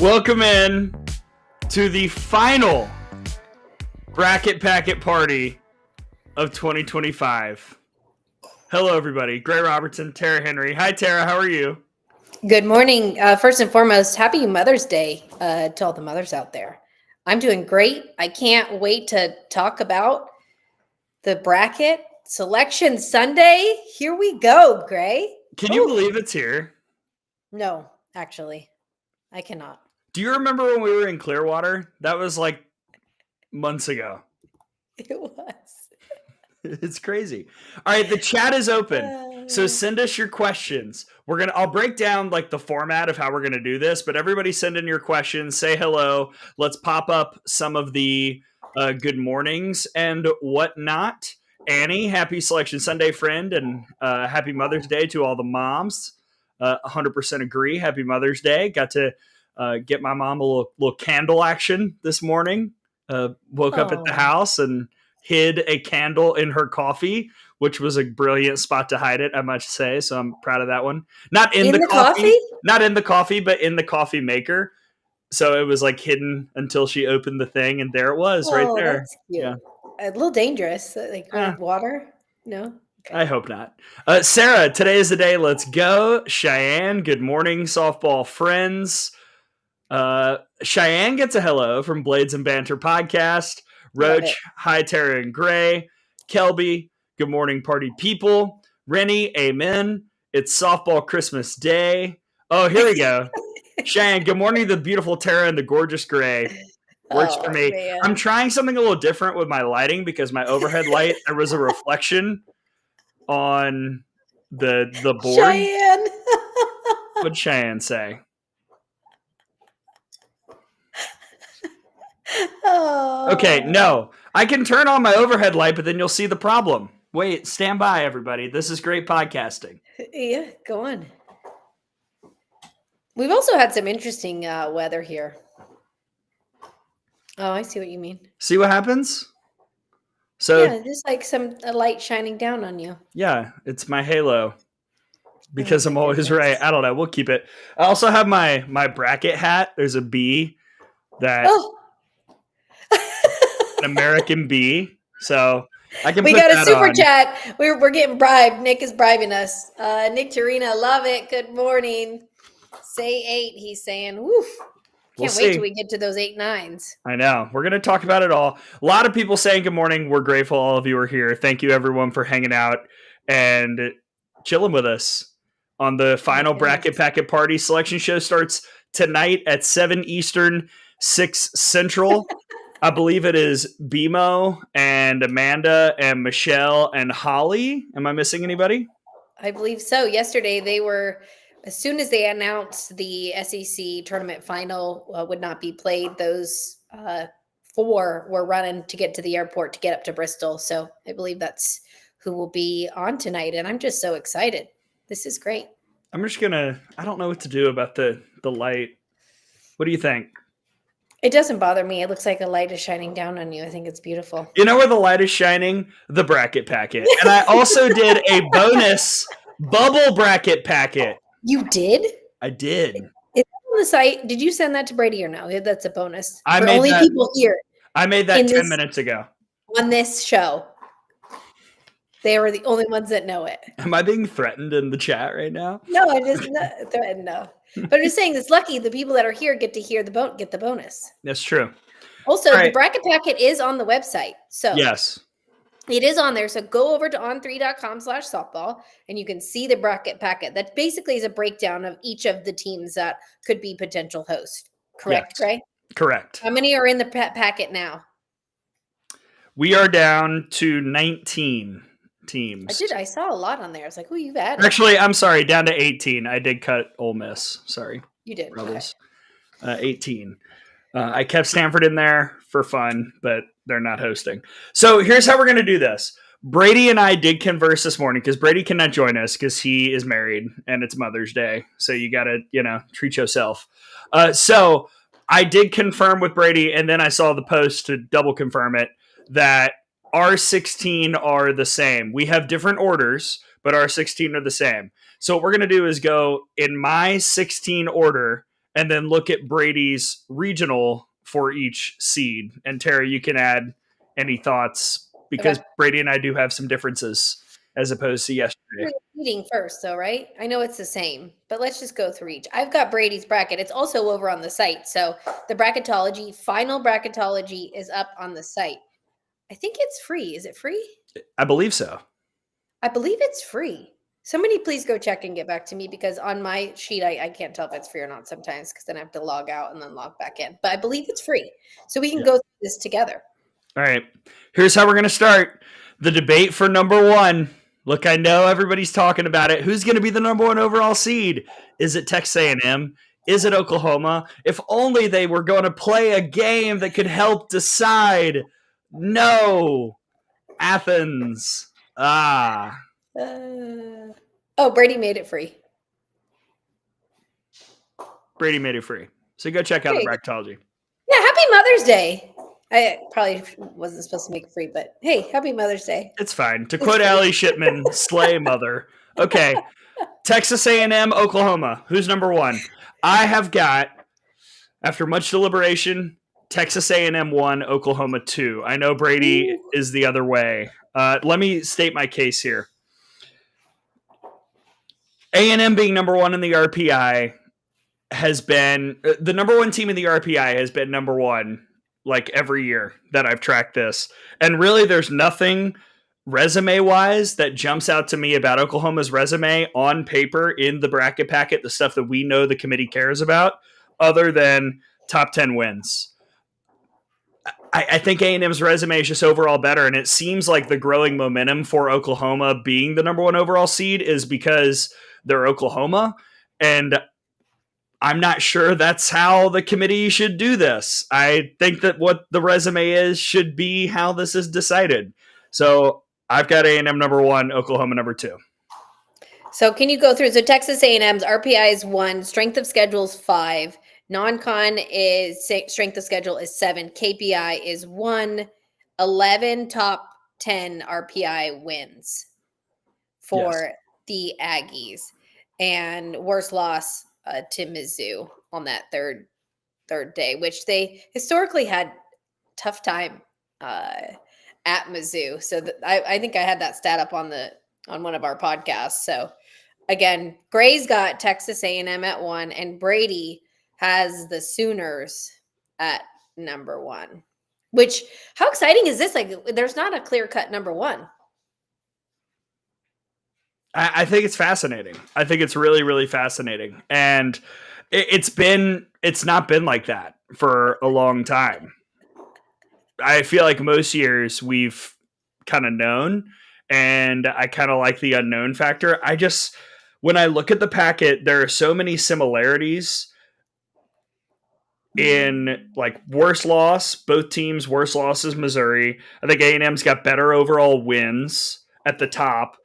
Welcome in to the final Bracket Packet Party of 2025. Hello, everybody. Gray Robertson, Tara Henry. Hi, Tara. How are you? Good morning. First and foremost, happy Mother's Day to all the mothers out there. I'm doing great. I can't wait to talk about the bracket selection Sunday. Here we go, Gray. Can you believe it's here? No, actually, I cannot. Do you remember when we were in Clearwater? That was like months ago. It was. It's crazy. All right, the chat is open. So send us your questions. I'll break down like the format of how we're gonna do this, but everybody send in your questions, say hello. Let's pop up some of the good mornings and whatnot. Annie, happy Selection Sunday, friend, and happy Mother's Day to all the moms. 100% agree. Happy Mother's Day. Got to get my mom a little candle action this morning. Woke up at the house and hid a candle in her coffee, which was a brilliant spot to hide it, I must say. So I'm proud of that one. Not in the coffee? Not in the coffee, but in the coffee maker. So it was like hidden until she opened the thing, and there it was right there. That's cute. Yeah. A little dangerous, like water. No? Okay. I hope not. Sarah, today is the day. Let's go. Cheyenne, good morning, softball friends. Cheyenne gets a hello from Blades and Banter podcast. Roach, hi, Tara and Gray. Kelby, good morning, party people. Rennie, amen. It's softball Christmas day. Oh, here we go. Cheyenne, good morning, the beautiful Tara and the gorgeous Gray. Works for me. Man. I'm trying something a little different with my lighting because my overhead light, there was a reflection on the board. Cheyenne. What'd Cheyenne say? Oh. Okay, no. I can turn on my overhead light, but then you'll see the problem. Wait, stand by, everybody. This is great podcasting. Yeah, go on. We've also had some interesting weather here. Oh, I see what you mean. See what happens? So yeah, just like a light shining down on you. Yeah, it's my halo. Because I'm always right. I don't know. We'll keep it. I also have my bracket hat. There's a bee that... Oh. An American bee. So I can. We got a super chat. We're getting bribed. Nick is bribing us. Nick Tarina, love it. Good morning. Say 8. He's saying, woof. Can't wait till we get to those 8 9s. I know. We're going to talk about it all. A lot of people saying good morning. We're grateful all of you are here. Thank you, everyone, for hanging out and chilling with us on the final Bracket Packet Party. Selection show starts tonight at 7 Eastern, 6 Central. I believe it is BMO and Amanda and Michelle and Holly. Am I missing anybody? I believe so. Yesterday, they were, as soon as they announced the SEC tournament final would not be played, those 4 were running to get to the airport to get up to Bristol. So I believe that's who will be on tonight. And I'm just so excited. This is great. I'm just going to, I don't know what to do about the light. What do you think? It doesn't bother me. It looks like a light is shining down on you. I think it's beautiful. You know where the light is shining? The bracket packet. And I also did a bonus bubble bracket packet. You did? I did. It's on the site. Did you send that to Brady or no? That's a bonus. I made only people here. I made that 10 minutes ago. On this show. They were the only ones that know it. Am I being threatened in the chat right now? No, I'm just not threatened. No, but I'm just saying it's lucky the people that are here get to hear get the bonus. That's true. Also, the bracket packet is on the website, so yes, it is on there. So go over to on3.com/softball and you can see the bracket packet. That basically is a breakdown of each of the teams that could be potential hosts. Correct, yes. Right? Correct. How many are in the packet now? We are down to 19. Teams. I saw a lot on there. I was like, "Oh, you've added." Actually, I'm sorry, down to 18. I did cut Ole Miss. Sorry. You did. Rebels. Okay. 18. I kept Stanford in there for fun, but they're not hosting. So here's how we're going to do this. Brady and I did converse this morning because Brady cannot join us because he is married and it's Mother's Day. So you got to, treat yourself. So I did confirm with Brady, and then I saw the post to double confirm it, that our 16 are the same. We have different orders, but our 16 are the same. So what we're going to do is go in my 16 order, and then look at Brady's regional for each seed. And Tara, you can add any thoughts because Brady and I do have some differences as opposed to yesterday. Reading first, though, right? I know it's the same, but let's just go through each. I've got Brady's bracket. It's also over on the site. So the bracketology, final bracketology is up on the site. I think it's free. Is it free? I believe so. I believe it's free. Somebody please go check and get back to me because on my sheet, I can't tell if it's free or not sometimes because then I have to log out and then log back in. But I believe it's free. So we can go through this together. All right. Here's how we're going to start. The debate for number one. Look, I know everybody's talking about it. Who's going to be the number one overall seed? Is it Texas A&M? Is it Oklahoma? If only they were going to play a game that could help decide. No. Athens. Oh, Brady made it free. Brady made it free. So go check out the bracketology. Yeah, happy Mother's Day. I probably wasn't supposed to make it free, but hey, happy Mother's Day. It's fine. To quote Allie Shipman, slay mother. Okay. Texas A&M, Oklahoma. Who's number one? I have got, after much deliberation, Texas A&M 1, Oklahoma 2. I know Brady is the other way. Let me state my case here. A&M being number one in the RPI has been the number one team in the RPI has been number one like every year that I've tracked this. And really there's nothing resume wise that jumps out to me about Oklahoma's resume on paper in the bracket packet, the stuff that we know the committee cares about, other than top 10 wins. I think A&M's resume is just overall better, and it seems like the growing momentum for Oklahoma being the number one overall seed is because they're Oklahoma, and I'm not sure that's how the committee should do this. I think that what the resume is should be how this is decided. So I've got A&M number one, Oklahoma number two. So can you go through? So Texas A&M's RPI is 1, strength of schedule is 5, non-con is 6, strength of schedule is 7, KPI is 1, 11 top 10 RPI wins for the Aggies, and worst loss to Mizzou on that third day, which they historically had tough time at Mizzou. So I think I had that stat up on one of our podcasts. So again, Gray's got Texas A&M at 1, and Brady has the Sooners at number 1. Which, how exciting is this? Like, there's not a clear-cut number 1. I think it's fascinating. I think it's really, really fascinating. And it's not been like that for a long time. I feel like most years we've kind of known, and I kind of like the unknown factor. When I look at the packet, there are so many similarities in like worst loss. Both teams' worst loss is Missouri. I think A&M's got better overall wins at the top.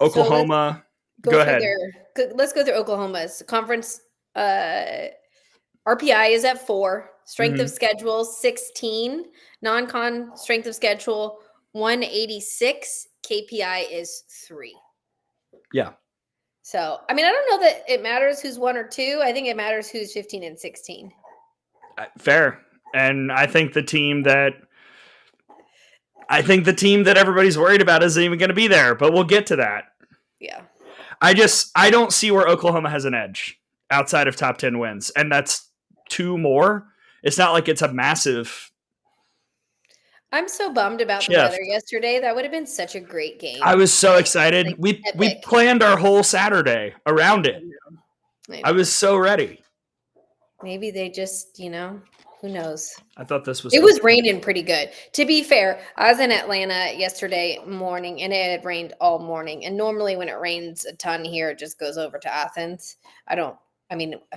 Oklahoma. So go ahead. Let's go through Oklahoma's conference. RPI is at 4. Strength of schedule 16. Non-con strength of schedule 186. KPI is 3. Yeah. So I mean, I don't know that it matters who's 1 or 2. I think it matters who's 15 and 16. Fair. And I think the team that everybody's worried about isn't even going to be there, but we'll get to that. Yeah. I don't see where Oklahoma has an edge outside of top 10 wins. And that's 2 more. It's not like it's a massive. I'm so bummed about the weather yesterday. That would have been such a great game. I was so excited. We planned our whole Saturday around it. I was so ready. Maybe they just, who knows? I thought this was. It was raining pretty good. To be fair, I was in Atlanta yesterday morning, and it had rained all morning. And normally when it rains a ton here, it just goes over to Athens.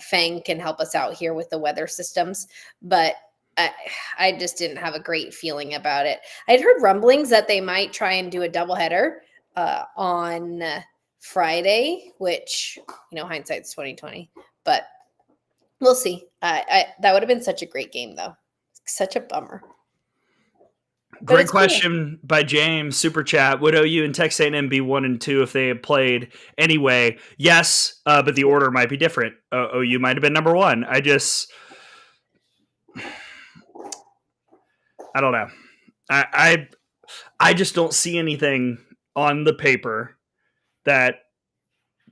Fang can help us out here with the weather systems, but I just didn't have a great feeling about it. I'd heard rumblings that they might try and do a doubleheader on Friday, which, hindsight's 20/20, but we'll see. That would have been such a great game, though. Such a bummer. But Great it's cool. question by James. Super chat. Would OU and Texas A&M be 1 and 2 if they had played anyway? Yes, but the order might be different. OU might have been number 1. I don't know. I just don't see anything on the paper that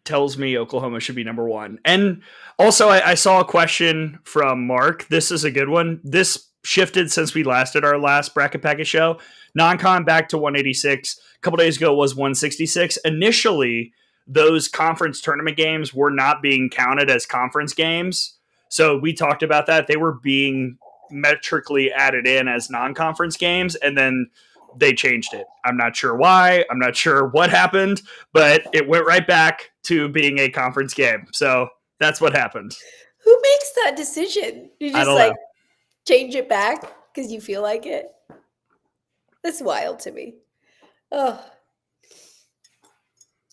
tells me Oklahoma should be number 1. And also, I saw a question from Mark. This is a good one. This shifted since we last did our last bracket package show. Non-con back to 186. A couple days ago was 166. Initially, those conference tournament games were not being counted as conference games. So we talked about that. They were being metrically added in as non-conference games, and then they changed it. I'm not sure why. I'm not sure what happened, but it went right back to being a conference game. So that's what happened. Who makes that decision? You I just don't like know. change it back because you feel like it? That's wild to me. Oh.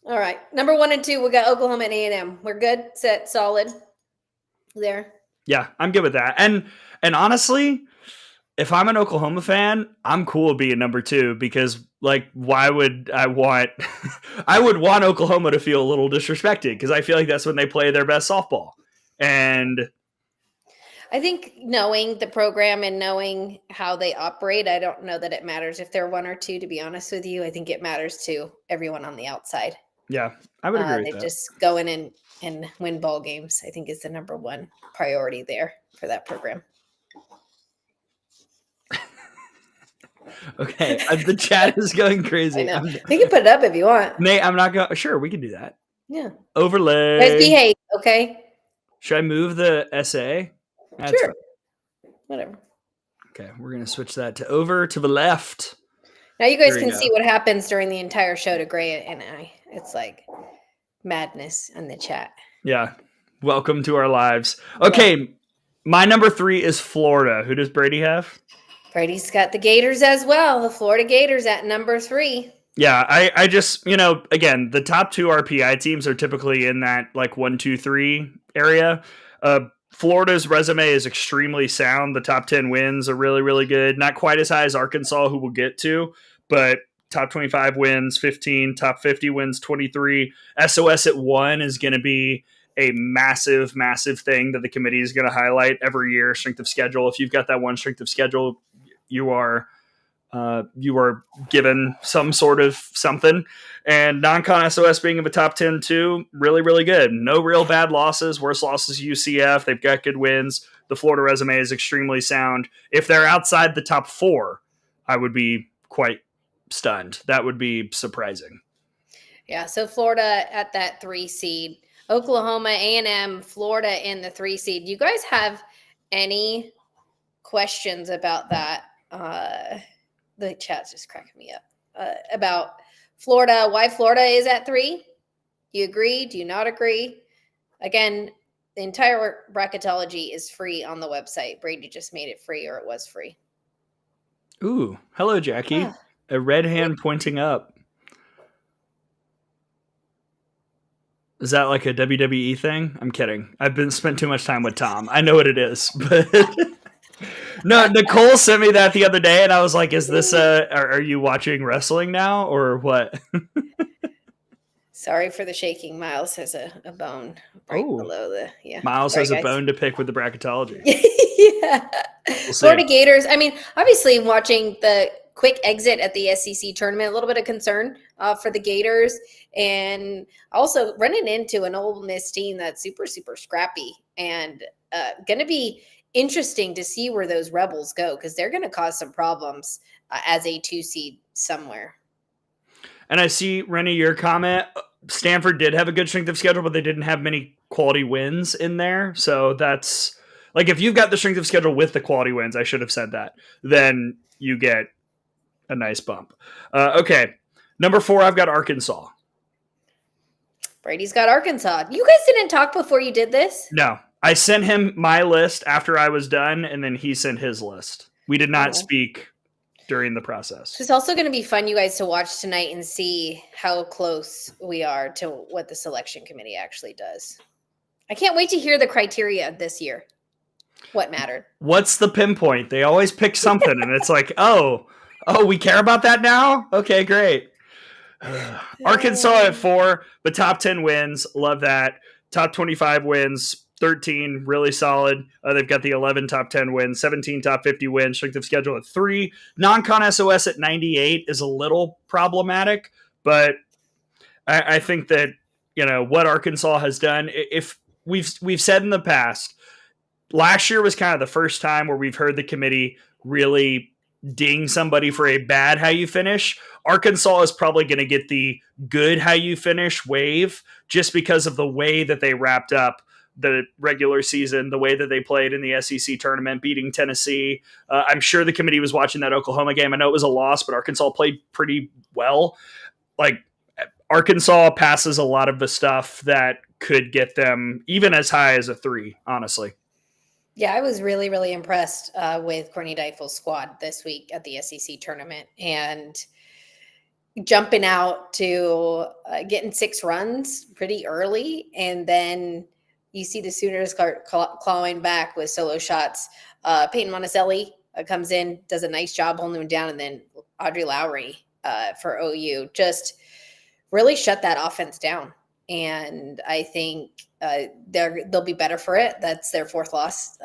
All right. Number 1 and 2, we got Oklahoma and A&M. We're good, set, solid there. Yeah, I'm good with that. And honestly, if I'm an Oklahoma fan, I'm cool being number 2 because, like, why would I want I would want Oklahoma to feel a little disrespected because I feel like that's when they play their best softball. And I think knowing the program and knowing how they operate, I don't know that it matters if they're 1 or 2, to be honest with you. I think it matters to everyone on the outside. yeah, I would agree They with that. just go in and win ball games, I think is the number 1 priority there for that program. Okay, the chat is going crazy. I know. We can put it up if you want. Nate, I'm not going. Sure, we can do that. Yeah. Overlay. Guys, behave, okay? Should I move the essay? Sure. Fine. Whatever. Okay, we're going to switch that to over to the left. Now you guys can see what happens during the entire show to Gray and I. It's like madness in the chat. Yeah. Welcome to our lives. Okay, my number 3 is Florida. Who does Brady have? Brady's got the Gators as well. The Florida Gators at number 3. Yeah, I just, again, the top 2 RPI teams are typically in that like 1, 2, 3 area. Florida's resume is extremely sound. The top 10 wins are really, really good. Not quite as high as Arkansas, who we'll get to, but top 25 wins 15, top 50 wins 23. SOS at 1 is going to be a massive, massive thing that the committee is going to highlight every year. Strength of schedule. If you've got that one strength of schedule, you are given some sort of something. And non-con SOS being in the top 10 too, really, really good. No real bad losses. Worst losses UCF. They've got good wins. The Florida resume is extremely sound. If they're outside the top 4, I would be quite stunned. That would be surprising. Yeah, so Florida at that 3 seed. Oklahoma, A&M, Florida in the 3 seed. You guys have any questions about that? The chat's just cracking me up about Florida. Why Florida is at 3? Do you agree? Do you not agree? Again, the entire bracketology is free on the website. Brady just made it free, or it was free. Ooh, hello, Jackie. A red hand pointing up. Is that like a WWE thing? I'm kidding. I've spent too much time with Tom. I know what it is, but no, Nicole sent me that the other day, and I was like, "Is this are you watching wrestling now, or what?" Sorry for the shaking. Miles has a bone right below the Miles has a bone to pick with the bracketology. Yeah, Florida Gators. I mean, obviously, watching the quick exit at the SEC tournament, a little bit of concern for the Gators, and also running into an Ole Miss team that's super, super scrappy and going to be interesting to see where those Rebels go because they're going to cause some problems as a 2 seed somewhere. And I see, Rennie, your comment. Stanford did have a good strength of schedule, but they didn't have many quality wins in there. So that's like if you've got the strength of schedule with the quality wins, I should have said that, then you get a nice bump. Okay. Number 4, I've got Arkansas. Brady's got Arkansas. You guys didn't talk before you did this? No. I sent him my list after I was done, and then he sent his list. We did not speak during the process. It's also going to be fun, you guys, to watch tonight and see how close we are to what the selection committee actually does. I can't wait to hear the criteria this year. What mattered? What's the pinpoint? They always pick something, and it's like, oh, Oh, we care about that now? Okay, great. Arkansas at 4, but top 10 wins. Love that. Top 25 wins. 13, really solid. They've got the 11 top 10 wins, 17 top 50 wins, strength of schedule at 3. Non-con SOS at 98 is a little problematic, but I think that, what Arkansas has done, if we've said in the past, last year was kind of the first time where we've heard the committee really ding somebody for a bad how you finish. Arkansas is probably going to get the good how you finish wave just because of the way that they wrapped up the regular season, the way that they played in the SEC tournament, beating Tennessee. I'm sure the committee was watching that Oklahoma game. I know it was a loss, but Arkansas played pretty well. Like, Arkansas passes a lot of the stuff that could get them even as high as a 3, honestly. Yeah, I was really, really impressed with Courtney Deifel's squad this week at the SEC tournament, and jumping out to getting 6 runs pretty early, and then you see the Sooners start clawing back with solo shots. Peyton Monticelli comes in, does a nice job holding him down, and then Audrey Lowry for OU just really shut that offense down. And I think they'll be better for it. That's their 4th loss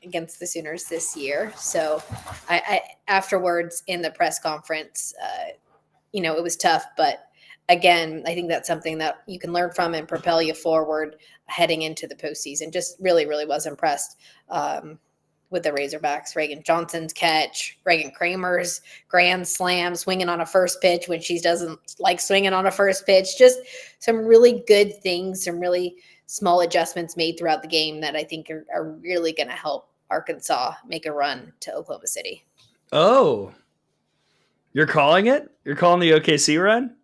against the Sooners this year. So I afterwards in the press conference, it was tough, but again, I think that's something that you can learn from and propel you forward heading into the postseason. Just really, really was impressed with the Razorbacks. Reagan Johnson's catch, Reagan Kramer's grand slam, swinging on a first pitch when she doesn't like swinging on a first pitch. Just some really good things, some really small adjustments made throughout the game that I think are really going to help Arkansas make a run to Oklahoma City. Oh, you're calling it? You're calling the OKC run?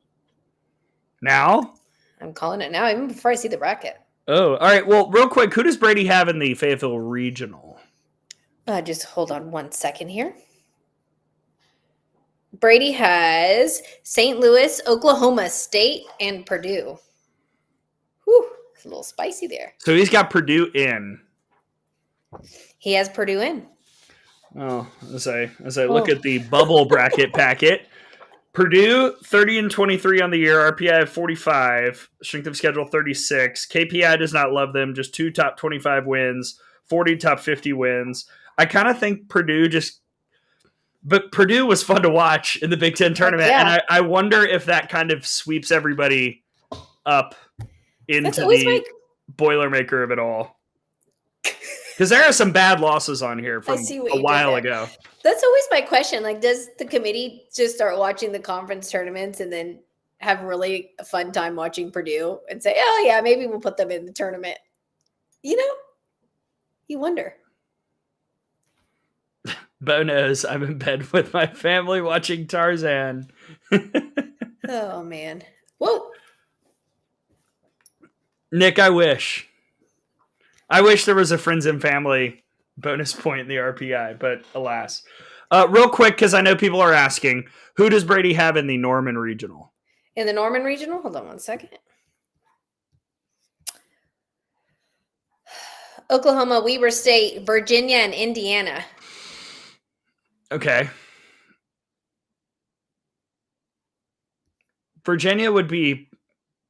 Now? I'm calling it now, even before I see the bracket. Oh, all right. Well, real quick, who does Brady have in the Fayetteville Regional? Just hold on one second here. Brady has St. Louis, Oklahoma State, and Purdue. Whew, it's a little spicy there. So he's got Purdue in. He has Purdue in. Oh, as I look at the bubble bracket packet, Purdue 30-23 on the year, RPI of 45, strength of schedule 36. KPI does not love them, just 2 top 25 wins, 40 top 50 wins. I kind of think but Purdue was fun to watch in the Big Ten tournament, and I wonder if that kind of sweeps everybody up into the Boilermaker of it all. Because there are some bad losses on here from a while ago. That's always my question. Like, does the committee just start watching the conference tournaments and then have really a fun time watching Purdue and say, oh, yeah, maybe we'll put them in the tournament? You wonder. Bo knows I'm in bed with my family watching Tarzan. Oh, man. Whoa. Nick, I wish there was a friends and family bonus point in the RPI, but alas. Real quick, because I know people are asking, who does Brady have in the Norman Regional? In the Norman Regional? Hold on one second. Oklahoma, Weber State, Virginia, and Indiana. Okay. Virginia would be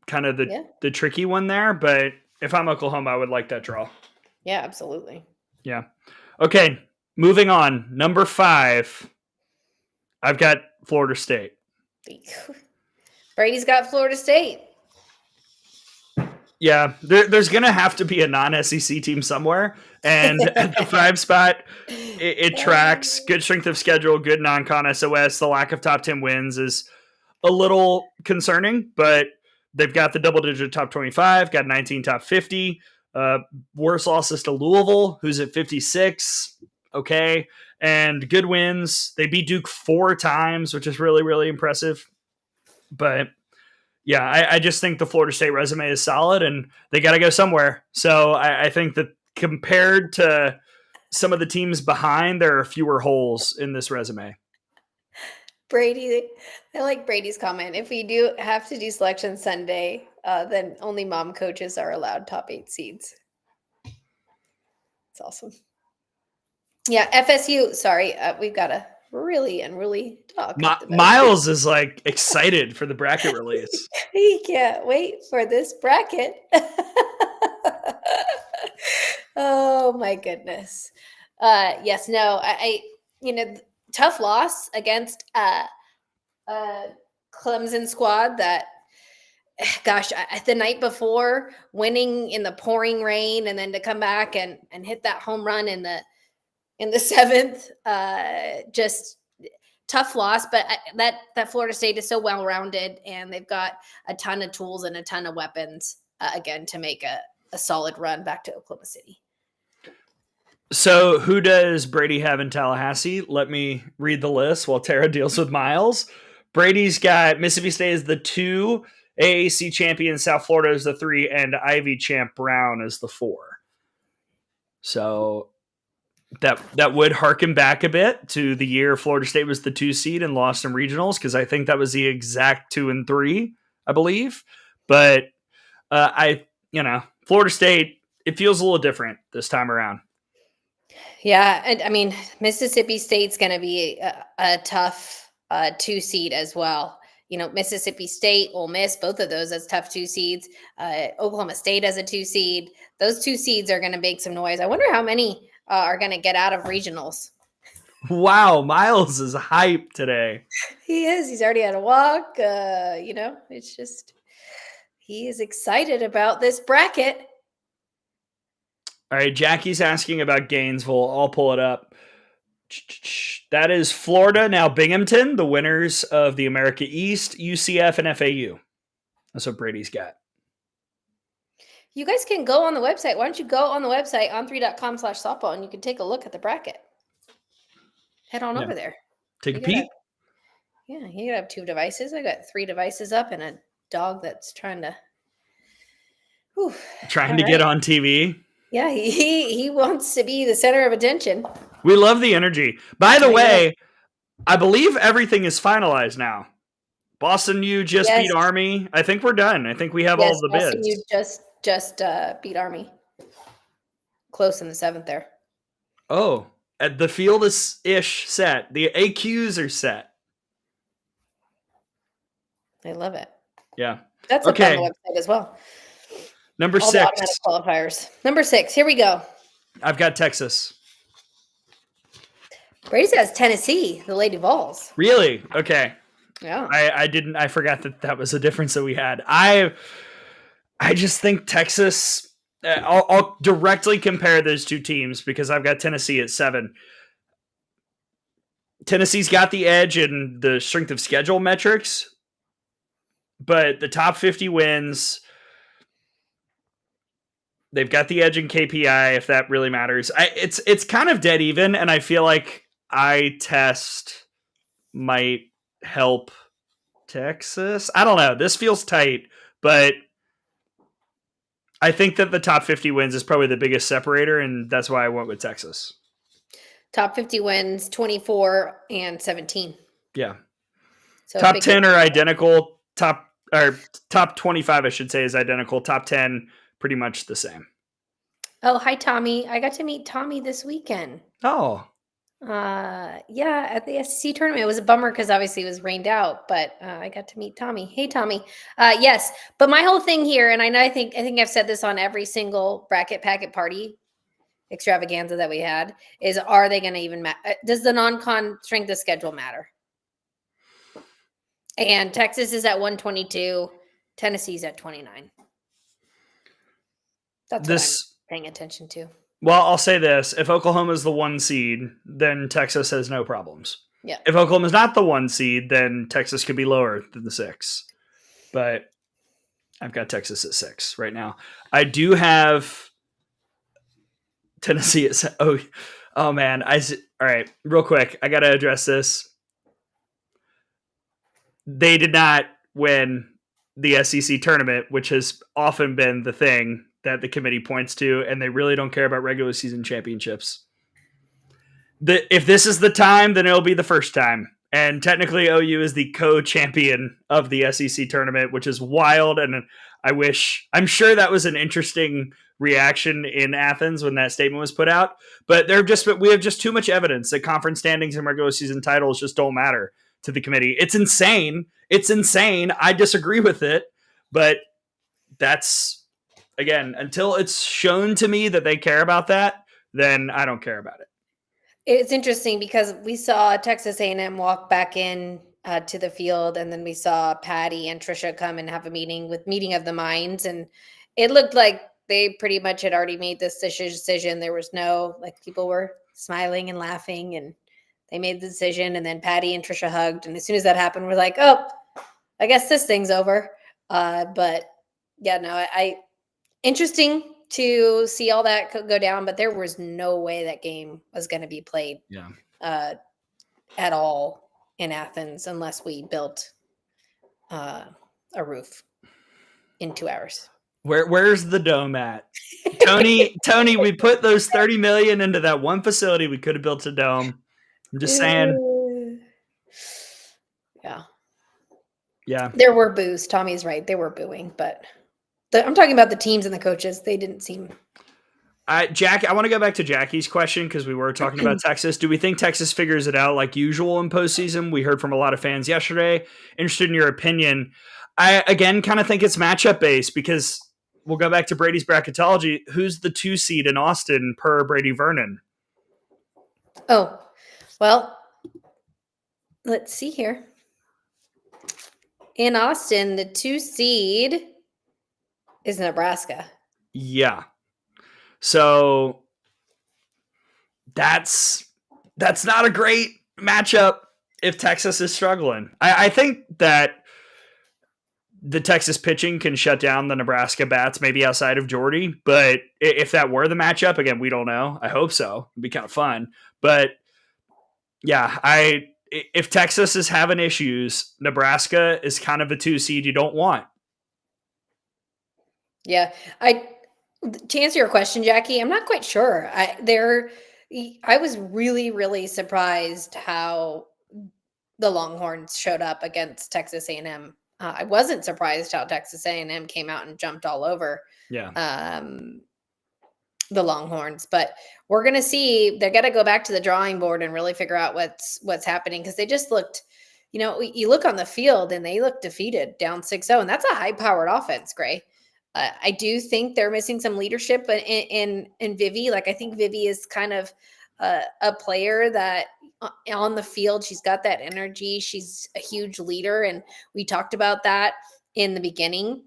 kind of the tricky one there, but if I'm Oklahoma, I would like that draw. Yeah, absolutely. Yeah. Okay, moving on. Number 5, I've got Florida State. Brady's got Florida State. Yeah, there's going to have to be a non-SEC team somewhere. And at the 5 spot, it tracks. Good strength of schedule, good non-con SOS. The lack of top 10 wins is a little concerning, but they've got the double-digit top 25, got 19 top 50. Worst losses to Louisville, who's at 56. Okay. And good wins. They beat Duke 4 times, which is really, really impressive. But yeah, I just think the Florida State resume is solid and they got to go somewhere. So I think that compared to some of the teams behind, there are fewer holes in this resume. Brady, I like Brady's comment. If we do have to do selection Sunday, then only mom coaches are allowed top 8 seeds. It's awesome. Yeah, FSU. Sorry, we've got to really unruly dog at the moment. Miles is like excited for the bracket release. He can't wait for this bracket. Oh my goodness. Yes, no, tough loss against Clemson squad that gosh, the night before winning in the pouring rain and then to come back and hit that home run in the seventh, just tough loss. But that Florida State is so well rounded, and they've got a ton of tools and a ton of weapons again to make a solid run back to Oklahoma City. So who does Brady have in Tallahassee? Let me read the list while Tara deals with Miles. Brady's got Mississippi State as the 2, AAC champion South Florida as the 3, and Ivy champ Brown as the 4. So that would harken back a bit to the year Florida State was the 2 seed and lost some regionals, because I think that was the exact 2 and 3, I believe. But Florida State, it feels a little different this time around. Yeah, and I mean, Mississippi State's going to be a tough 2 seed as well. Mississippi State, Ole Miss, both of those as tough 2 seeds. Oklahoma State as a 2 seed. Those 2 seeds are going to make some noise. I wonder how many are going to get out of regionals. Wow, Miles is hyped today. He is. He's already had a walk. It's just he is excited about this bracket. All right, Jackie's asking about Gainesville. I'll pull it up. That is Florida, now Binghamton, the winners of the America East, UCF, and FAU. That's what Brady's got. You guys can go on the website. Why don't you go on the website, on3.com/softball, and you can take a look at the bracket. Head on over there. Take a peek. You have 2 devices. I got 3 devices up and a dog that's trying to get on TV. Yeah, he wants to be the center of attention. We love the energy. By the way, I believe everything is finalized now. Boston U just beat Army. I think we're done. I think we have all of the Boston bids. U just beat Army. Close in the 7th there. Oh, the field is set. The AQs are set. I love it. Yeah. That's up on the website as well. Number all 6. The automatic qualifiers. Number 6. Here we go. I've got Texas. Brady's has Tennessee, the Lady Vols. Really? Okay. Yeah. I forgot that was a difference that we had. I just think Texas, I'll directly compare those 2 teams because I've got Tennessee at 7. Tennessee's got the edge in the strength of schedule metrics, but the top 50 wins, they've got the edge in KPI, if that really matters. It's kind of dead even, and I feel like eye test might help Texas. I don't know. This feels tight, but I think that the top 50 wins is probably the biggest separator, and that's why I went with Texas. Top 50 wins, 24 and 17. Yeah. So top 10 are identical. Top 25, I should say, is identical. Top 10, pretty much the same. Oh, hi, Tommy. I got to meet Tommy this weekend. Oh. At the SEC tournament. It was a bummer because obviously it was rained out, but I got to meet Tommy. Hey, Tommy. Yes, but my whole thing here, and I think I've said this on every single bracket packet party extravaganza that we had, is are they going to even does the non-con strength of schedule matter? And Texas is at 122, Tennessee's at 29. That's what I'm paying attention to. Well, I'll say this. If Oklahoma is the 1 seed, then Texas has no problems. Yeah. If Oklahoma is not the 1 seed, then Texas could be lower than the 6. But I've got Texas at 6 right now. I do have Tennessee at oh man. All right, real quick. I got to address this. They did not win the SEC tournament, which has often been the thing that the committee points to, and they really don't care about regular season championships. If this is the time, then it'll be the first time. And technically OU is the co-champion of the SEC tournament, which is wild. And I'm sure that was an interesting reaction in Athens when that statement was put out. But we have just too much evidence that conference standings and regular season titles just don't matter to the committee. It's insane. It's insane. I disagree with it, but that's, again, until it's shown to me that they care about that, then I don't care about it. It's interesting because we saw Texas A&M walk back in to the field, and then we saw Patty and Trisha come and have a meeting of the minds, and it looked like they pretty much had already made this decision. There was no, like, people were smiling and laughing, and they made the decision, and then Patty and Trisha hugged, and as soon as that happened, we're like, oh, I guess this thing's over. But yeah, no, I interesting to see all that go down, but there was no way that game was going to be played at all in Athens unless we built a roof in 2 hours. Where's the dome at? Tony, we put those $30 million into that one facility. We could have built a dome. I'm just saying. Yeah. There were boos. Tommy's right. They were booing, but I'm talking about the teams and the coaches. They didn't seem. Jack, I want to go back to Jackie's question because we were talking about Texas. Do we think Texas figures it out like usual in postseason? We heard from a lot of fans yesterday. Interested in your opinion. I, again, kind of think it's matchup based because we'll go back to Brady's bracketology. Who's the 2 seed in Austin per Brady Vernon? Oh, well, let's see here. In Austin, the 2 seed is Nebraska. Yeah. So that's not a great matchup if Texas is struggling. I think that the Texas pitching can shut down the Nebraska bats, maybe outside of Jordy. But if that were the matchup, again, we don't know. I hope so. It'd be kind of fun. But yeah, if Texas is having issues, Nebraska is kind of a 2 seed you don't want. Yeah, to answer your question, Jackie, I'm not quite sure. I was really, really surprised how the Longhorns showed up against Texas A&M. I wasn't surprised how Texas A&M came out and jumped all over the Longhorns, but we're going to see. They're going to go back to the drawing board and really figure out what's happening because they just looked, you look on the field and they look defeated down 6-0, and that's a high-powered offense, Gray. I do think they're missing some leadership in Vivi. Like, I think Vivi is kind of a player that on the field, she's got that energy. She's a huge leader. And we talked about that in the beginning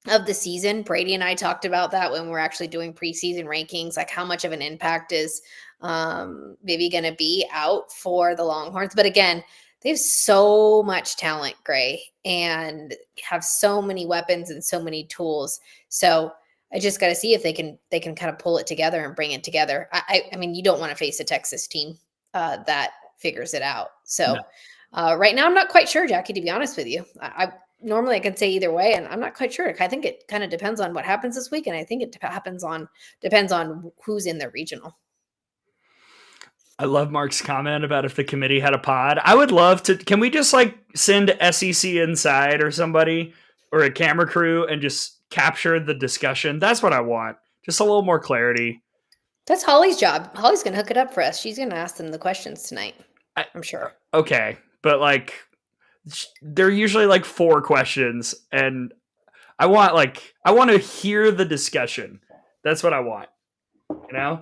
of the season. Brady and I talked about that when we're actually doing preseason rankings, like how much of an impact is Vivi going to be out for the Longhorns. But again, they have so much talent, Gray, and have so many weapons and so many tools. So I just got to see if they can kind of pull it together and bring it together. I mean, you don't want to face a Texas team that figures it out. So right now, I'm not quite sure, Jackie, to be honest with you. I normally I can say either way, and I'm not quite sure. I think it kind of depends on what happens this week, and I think it depends on who's in the regional. I love Mark's comment about if the committee had a pod. I would love to. Can we just send SEC Inside or somebody or a camera crew and just capture the discussion? That's what I want. Just a little more clarity. That's Holly's job. Holly's going to hook it up for us. She's going to ask them the questions tonight. I'm sure. Okay. But they're usually 4 questions, and I want to hear the discussion. That's what I want.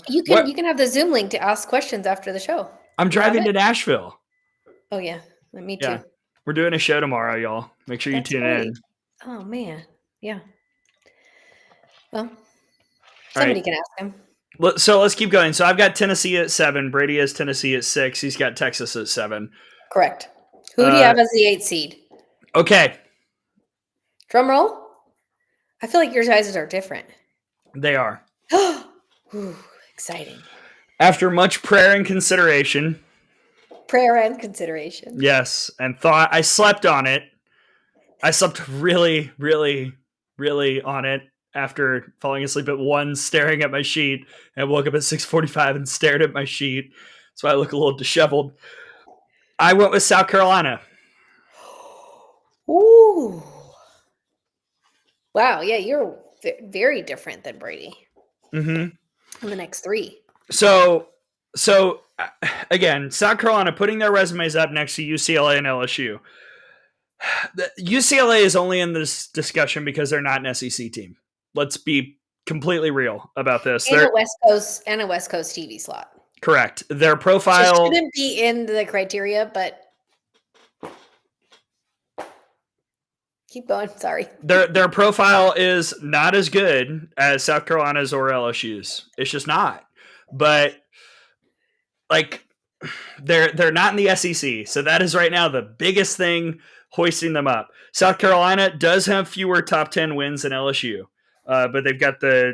You can have the Zoom link to ask questions after the show. I'm driving to Nashville. Oh yeah, me too. Yeah. We're doing a show tomorrow, y'all. Make sure you tune in. Oh man, yeah. Well, somebody can ask him. So let's keep going. So I've got Tennessee at 7. Brady has Tennessee at 6. He's got Texas at 7. Correct. Who do you have as the 8th seed? Okay. Drum roll. I feel like your sizes are different. They are. Ooh, exciting. After much prayer and consideration. Yes. And thought, I slept on it. I slept really, really, really on it after falling asleep at 1, staring at my sheet, and woke up at 6:45 and stared at my sheet. So I look a little disheveled. I went with South Carolina. Ooh. Wow. Yeah, you're very different than Brady. Mm-hmm. in the next 3. So again, South Carolina putting their resumes up next to UCLA and LSU. UCLA is only in this discussion because they're not an SEC team. Let's be completely real about this. And They're a West Coast TV slot. correct. Their Which profile shouldn't be in the criteria, but keep going. Sorry. their profile is not as good as South Carolina's or LSU's. It's just not. But like they're not in the SEC, so that is right now the biggest thing hoisting them up. South Carolina does have fewer top 10 wins than LSU, but they've got a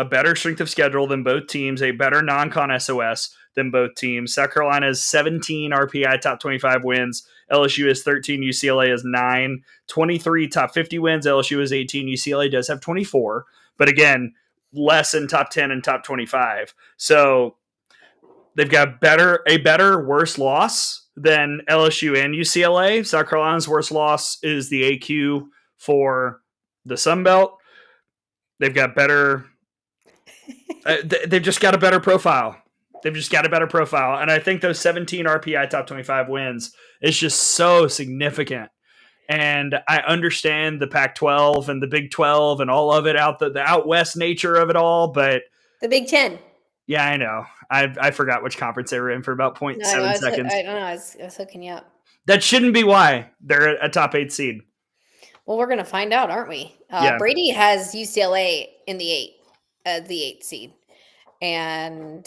better strength of schedule than both teams, a better non-con SOS than both teams. South Carolina has 17 RPI top 25 wins. LSU is 13. UCLA is 9. 23 top 50 wins. LSU is 18. UCLA does have 24, but again, less in top 10 and top 25. So they've got a better, worse loss than LSU and UCLA. South Carolina's worst loss is the AQ for the Sun Belt. They've got better. They've just got a better profile. And I think those 17 RPI top 25 wins is just so significant. And I understand the Pac-12 and the Big 12 and all of it the out west nature of it all, but the Big 10. Yeah, I know. I forgot which conference they were in for about 0.7 seconds. I don't know. I was hooking you up. That shouldn't be why they're a top 8 seed. Well, we're going to find out, aren't we? Yeah. Brady has UCLA in the 8th seed. And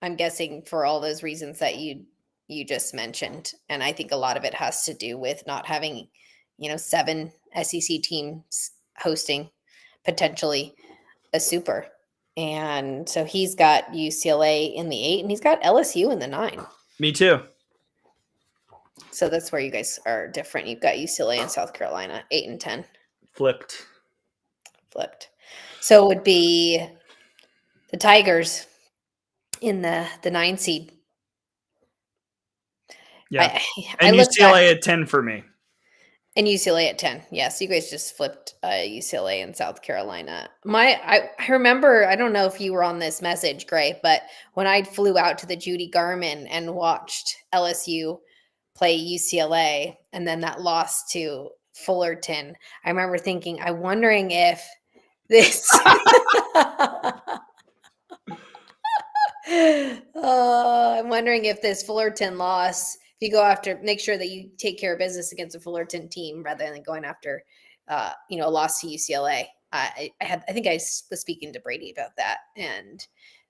I'm guessing for all those reasons that you just mentioned. And I think a lot of it has to do with not having, 7 SEC teams hosting potentially a super. And so he's got UCLA in the 8 and he's got LSU in the 9. Me too. So that's where you guys are different. You've got UCLA and South Carolina, 8 and 10. Flipped. So it would be the Tigers in the 9 seed. Yeah. And UCLA at 10 for me. And UCLA at 10. Yes, you guys just flipped UCLA and South Carolina. I remember, I don't know if you were on this message, Gray, but when I flew out to the Judy Garmin and watched LSU play UCLA and then that loss to Fullerton, I remember thinking, I'm wondering if this I'm wondering if this Fullerton loss, if you go after, make sure that you take care of business against a Fullerton team rather than going after, a loss to UCLA. I think I was speaking to Brady about that, and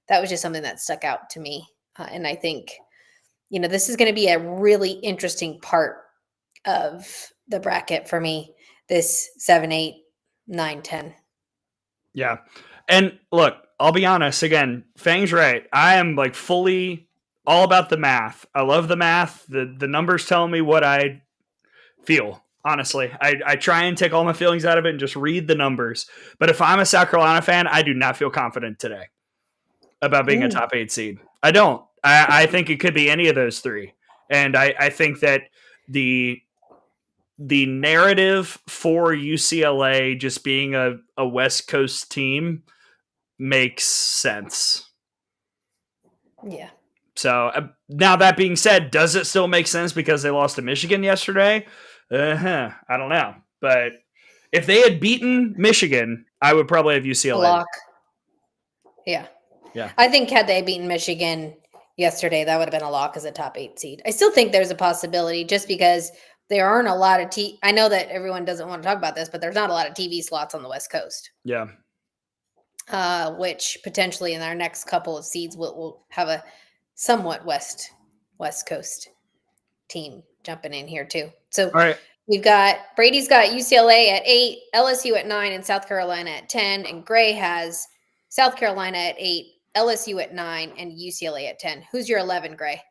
that was just something that stuck out to me. And I think, this is going to be a really interesting part of the bracket for me. This 7, 8, 9, 10. Yeah. And look, I'll be honest again, Fang's right. I am like fully all about the math. I love the math. The numbers tell me what I feel. Honestly, I try and take all my feelings out of it and just read the numbers. But if I'm a South Carolina fan, I do not feel confident today about being a top 8 seed. I don't. I think it could be any of those 3. And I think that the narrative for UCLA just being a West Coast team makes sense. Yeah. So now that being said, does it still make sense because they lost to Michigan yesterday? I don't know. But if they had beaten Michigan, I would probably have UCLA. A lock. Yeah. I think had they beaten Michigan yesterday, that would have been a lock as a top 8 seed. I still think there's a possibility just because there aren't a lot of I know that everyone doesn't want to talk about this, but there's not a lot of TV slots on the West Coast. Yeah. Which potentially in our next couple of seeds we'll have a somewhat West Coast team jumping in here too. So all right. Brady's got UCLA at 8, LSU at 9, and South Carolina at 10, and Gray has South Carolina at 8, LSU at 9, and UCLA at 10. Who's your 11, Gray?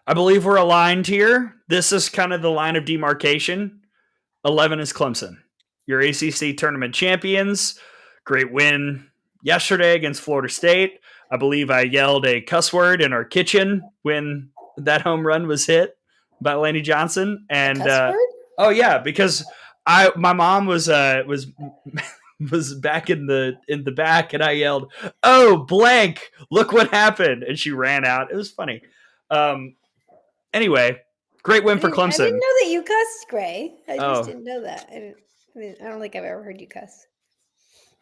I believe we're aligned here. This is kind of the line of demarcation. 11 is Clemson, your ACC tournament champions. Great win yesterday against Florida State. I believe I yelled a cuss word in our kitchen when that home run was hit by Laney Johnson. And cuss word? Oh yeah, because my mom was was back in the back, and I yelled, "Oh, blank! Look what happened!" And she ran out. It was funny. Anyway, great win for I didn't Clemson. know that you cussed, Gray. I just Oh, didn't know that. I don't think I've ever heard you cuss.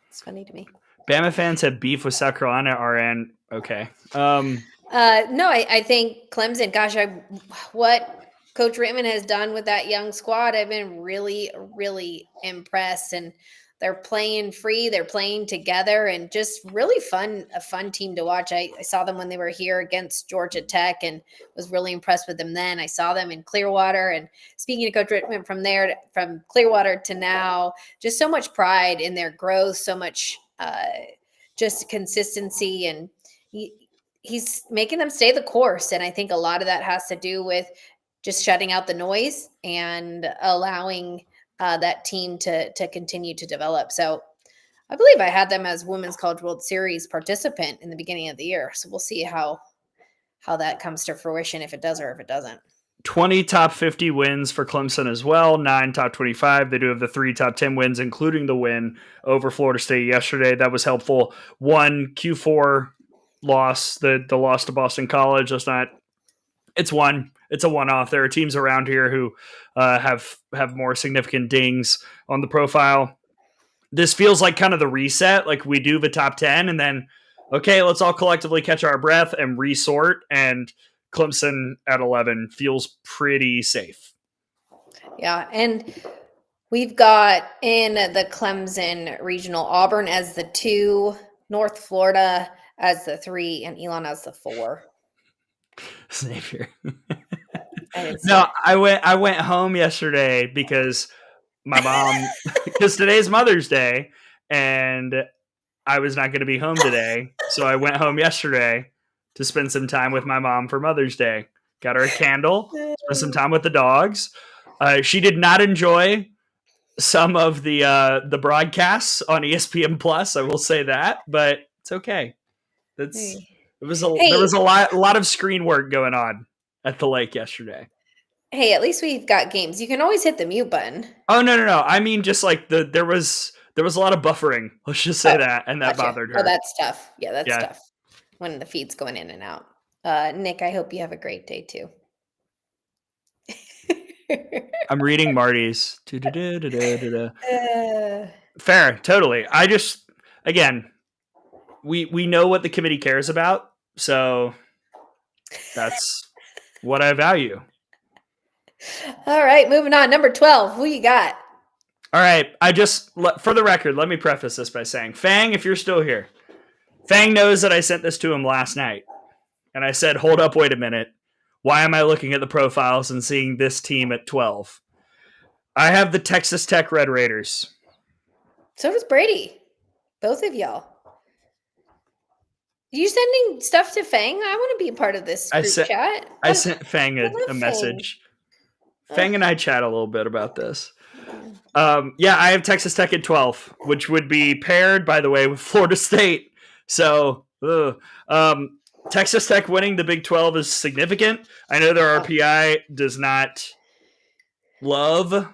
It's funny to me. Bama fans have beef with South Carolina. RN. Okay. No, I think Clemson. Gosh, what Coach Rittman has done with that young squad, I've been really, really impressed. And they're playing free, they're playing together, and just really fun. A fun team to watch. I saw them when they were here against Georgia Tech, and was really impressed with them. Then I saw them in Clearwater, and speaking to Coach Rittman from there, from Clearwater to now, just so much pride in their growth, so much just consistency, and he's making them stay the course. And I think a lot of that has to do with just shutting out the noise and allowing that team to continue to develop. So I believe I had them as Women's College World Series participant in the beginning of the year. So we'll see how that comes to fruition, if it does or if it doesn't. 20 top 50 wins for Clemson as well, 9 top 25. They do have the 3 top 10 wins, including the win over Florida State yesterday. That was helpful. 1 Q4 loss, the loss to Boston College. That's not, it's one. It's a one-off. There are teams around here who have more significant dings on the profile. This feels like kind of the reset. Like we do the top 10 and then, okay, let's all collectively catch our breath and resort. And Clemson at 11 feels pretty safe. Yeah. And we've got in the Clemson regional Auburn as the 2, North Florida as the 3, and Elon as the 4. Xavier. No, I went home yesterday because my mom, because today's Mother's Day and I was not going to be home today. So I went home yesterday to spend some time with my mom for Mother's Day. Got her a candle, spent some time with the dogs. She did not enjoy some of the broadcasts on ESPN Plus. I will say that, but it's okay. There was a lot of screen work going on at the lake yesterday. Hey, at least we've got games. You can always hit the mute button. Oh no! I mean, just like there was a lot of buffering. Let's just say that, and that bothered her. Oh, that's tough. Yeah, that's tough when the feed's going in and out. Nick, I hope you have a great day too. I'm reading Marty's. Fair, totally. I just, again, we know what the committee cares about, so that's what I value. All right, moving on. Number 12, who you got? All right, for the record, let me preface this by saying, Fang, if you're still here, Fang knows that I sent this to him last night, and I said, hold up, wait a minute. Why am I looking at the profiles and seeing this team at 12? I have the Texas Tech Red Raiders. So does Brady. Both of y'all. Are you sending stuff to Fang? I want to be a part of this group chat. I sent Fang a message. Fang and I chat a little bit about this. Yeah, I have Texas Tech at 12, which would be paired, by the way, with Florida State. So, Texas Tech winning the Big 12 is significant. I know their RPI does not love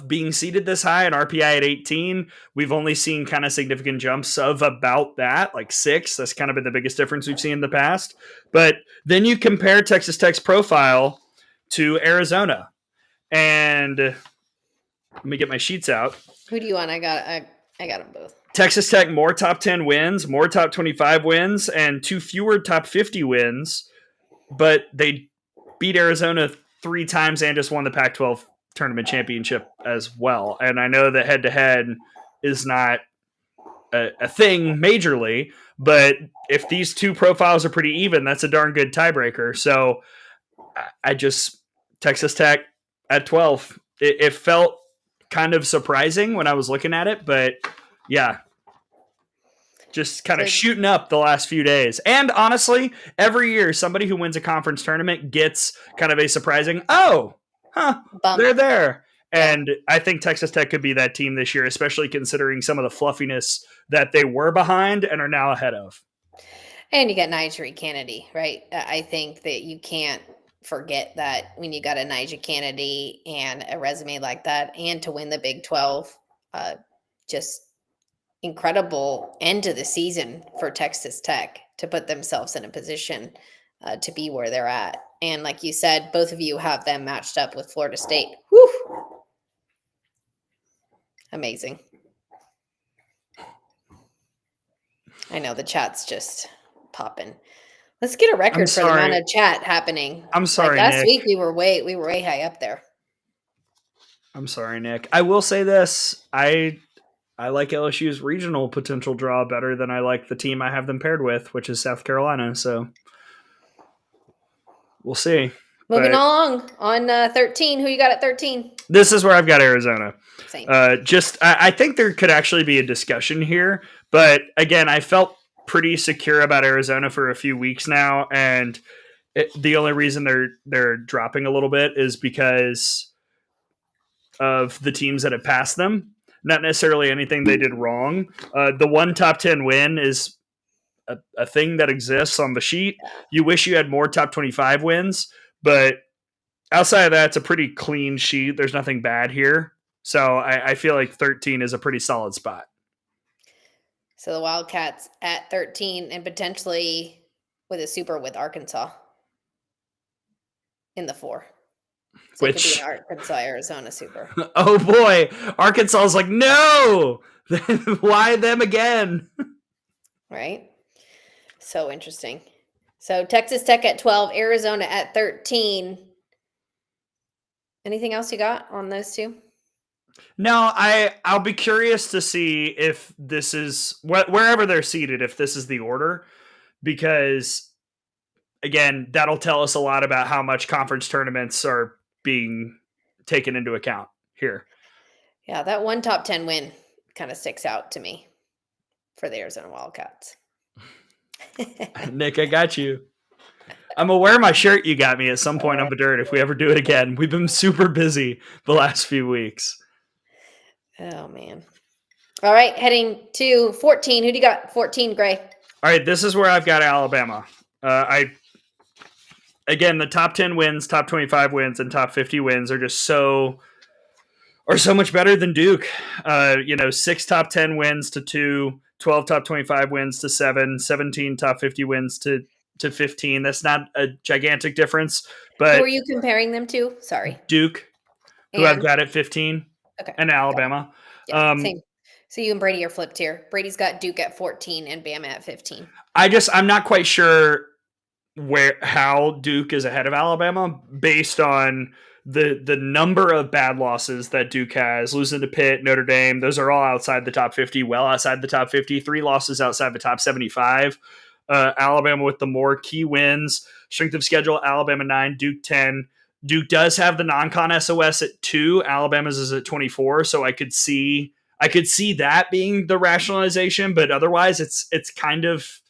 being seated this high, and RPI at 18. We've only seen kind of significant jumps of about that, like 6. That's kind of been the biggest difference we've seen in the past. But then you compare Texas Tech's profile to Arizona. And let me get my sheets out. Who do you want? I got them both. Texas Tech, more top 10 wins, more top 25 wins, and 2 fewer top 50 wins. But they beat Arizona 3 times and just won the Pac-12 tournament championship as well. And I know that head-to-head is not a thing majorly, but if these two profiles are pretty even, that's a darn good tiebreaker. So Texas Tech at 12, it felt kind of surprising when I was looking at it, but yeah, just kind of shooting up the last few days. And honestly, every year somebody who wins a conference tournament gets kind of a surprising, they're there. And I think Texas Tech could be that team this year, especially considering some of the fluffiness that they were behind and are now ahead of. And you got Nigel Kennedy, right? I think that you can't forget that when you got a Nigel Kennedy and a resume like that, and to win the Big 12, just incredible end to the season for Texas Tech to put themselves in a position to be where they're at. And like you said, both of you have them matched up with Florida State. Whew. Amazing. I know the chat's just popping. Let's get a record for the amount of chat happening. I'm sorry, last Nick. week we were way high up there. I'm sorry, Nick. I will say this. I like LSU's regional potential draw better than I like the team I have them paired with, which is South Carolina. So we'll see. Moving along on 13. Who you got at 13? This is where I've got Arizona. Same. I think there could actually be a discussion here. But again, I felt pretty secure about Arizona for a few weeks now. And the only reason they're dropping a little bit is because of the teams that have passed them. Not necessarily anything they did wrong. The one top 10 win is a thing that exists on the sheet. You wish you had more top 25 wins, but outside of that, it's a pretty clean sheet. There's nothing bad here. So I feel like 13 is a pretty solid spot. So the Wildcats at 13 and potentially with a super with Arkansas in the 4. So which it could be an Arkansas Arizona super. Oh boy, Arkansas is like, no, why them again? Right. So interesting. So Texas Tech at 12, Arizona at 13. Anything else you got on those two? No, I'll be curious to see if this is wherever they're seated, if this is the order, because again, that'll tell us a lot about how much conference tournaments are being taken into account here. Yeah, that one top 10 win kind of sticks out to me for the Arizona Wildcats. Nick, I got you. I'm gonna wear my shirt you got me at some point on the dirt if we ever do it again. We've been super busy the last few weeks. Oh, man. All right, heading to 14. Who do you got 14, Gray? All right, this is where I've got Alabama. Again, the top 10 wins, top 25 wins, and top 50 wins are just so much better than Duke. 6 top 10 wins to 2, 12 top 25 wins to 7, 17 top 50 wins to 15. That's not a gigantic difference. But who are you comparing them to? Sorry. Duke, who I've got at 15, and Alabama. Yeah, same. So you and Brady are flipped here. Brady's got Duke at 14 and Bama at 15. I'm not quite sure how Duke is ahead of Alabama based on the number of bad losses that Duke has, losing to Pitt, Notre Dame. Those are all outside the top 50, well outside the top 50, 3 losses outside the top 75. Alabama with the more key wins, strength of schedule, Alabama 9, Duke 10. Duke does have the non-con SOS at 2. Alabama's is at 24. So I could see that being the rationalization, but otherwise it's kind of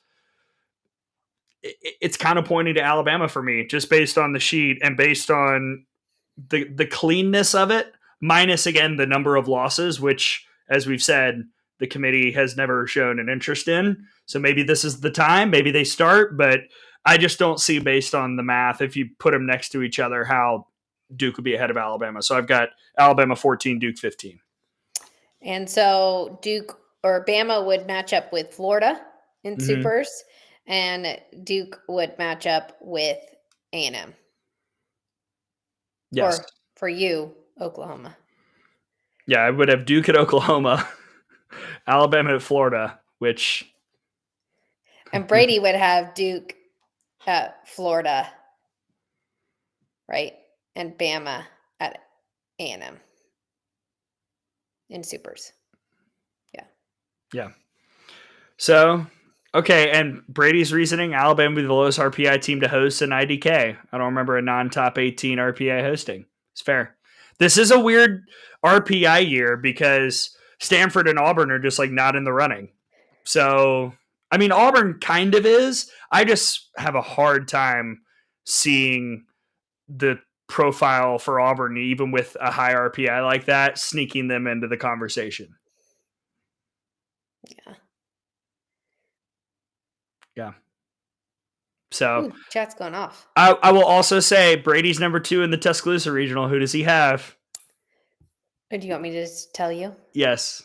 pointing to Alabama for me, just based on the sheet and based on the cleanness of it, minus again the number of losses, which, as we've said, the committee has never shown an interest in. So maybe this is the time, maybe they start, but I just don't see, based on the math, if you put them next to each other, how Duke would be ahead of Alabama. So I've got Alabama 14, Duke 15. And so Duke or Bama would match up with Florida in supers, and Duke would match up with A&M. Yes. Or for you, Oklahoma. Yeah, I would have Duke at Oklahoma, Alabama at Florida, which... And Brady would have Duke at Florida, right? And Bama at A&M in supers. Yeah. Yeah. So, okay, and Brady's reasoning, Alabama would be the lowest RPI team to host an IDK. I don't remember a non-top 18 RPI hosting. It's fair. This is a weird RPI year because Stanford and Auburn are just like not in the running. So, I mean, Auburn kind of is. I just have a hard time seeing the profile for Auburn, even with a high RPI like that, sneaking them into the conversation. Yeah. Yeah. So ooh, chat's going off. I will also say Brady's number 2 in the Tuscaloosa regional. Who does he have? Or do you want me to just tell you? Yes.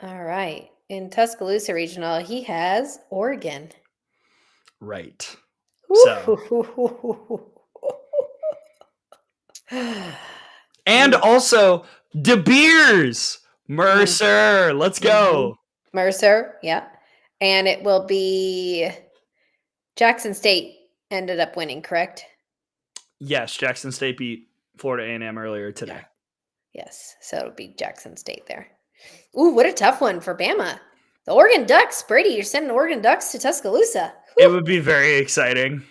All right. In Tuscaloosa Regional, he has Oregon. Right. So. And also De Beers. Mercer. Let's go. Mercer, yeah. And it will be Jackson State ended up winning, correct? Yes, Jackson State beat Florida A&M earlier today. Yeah. Yes, so it'll be Jackson State there. Ooh, what a tough one for Bama. The Oregon Ducks, Brady, you're sending Oregon Ducks to Tuscaloosa. Whew. It would be very exciting.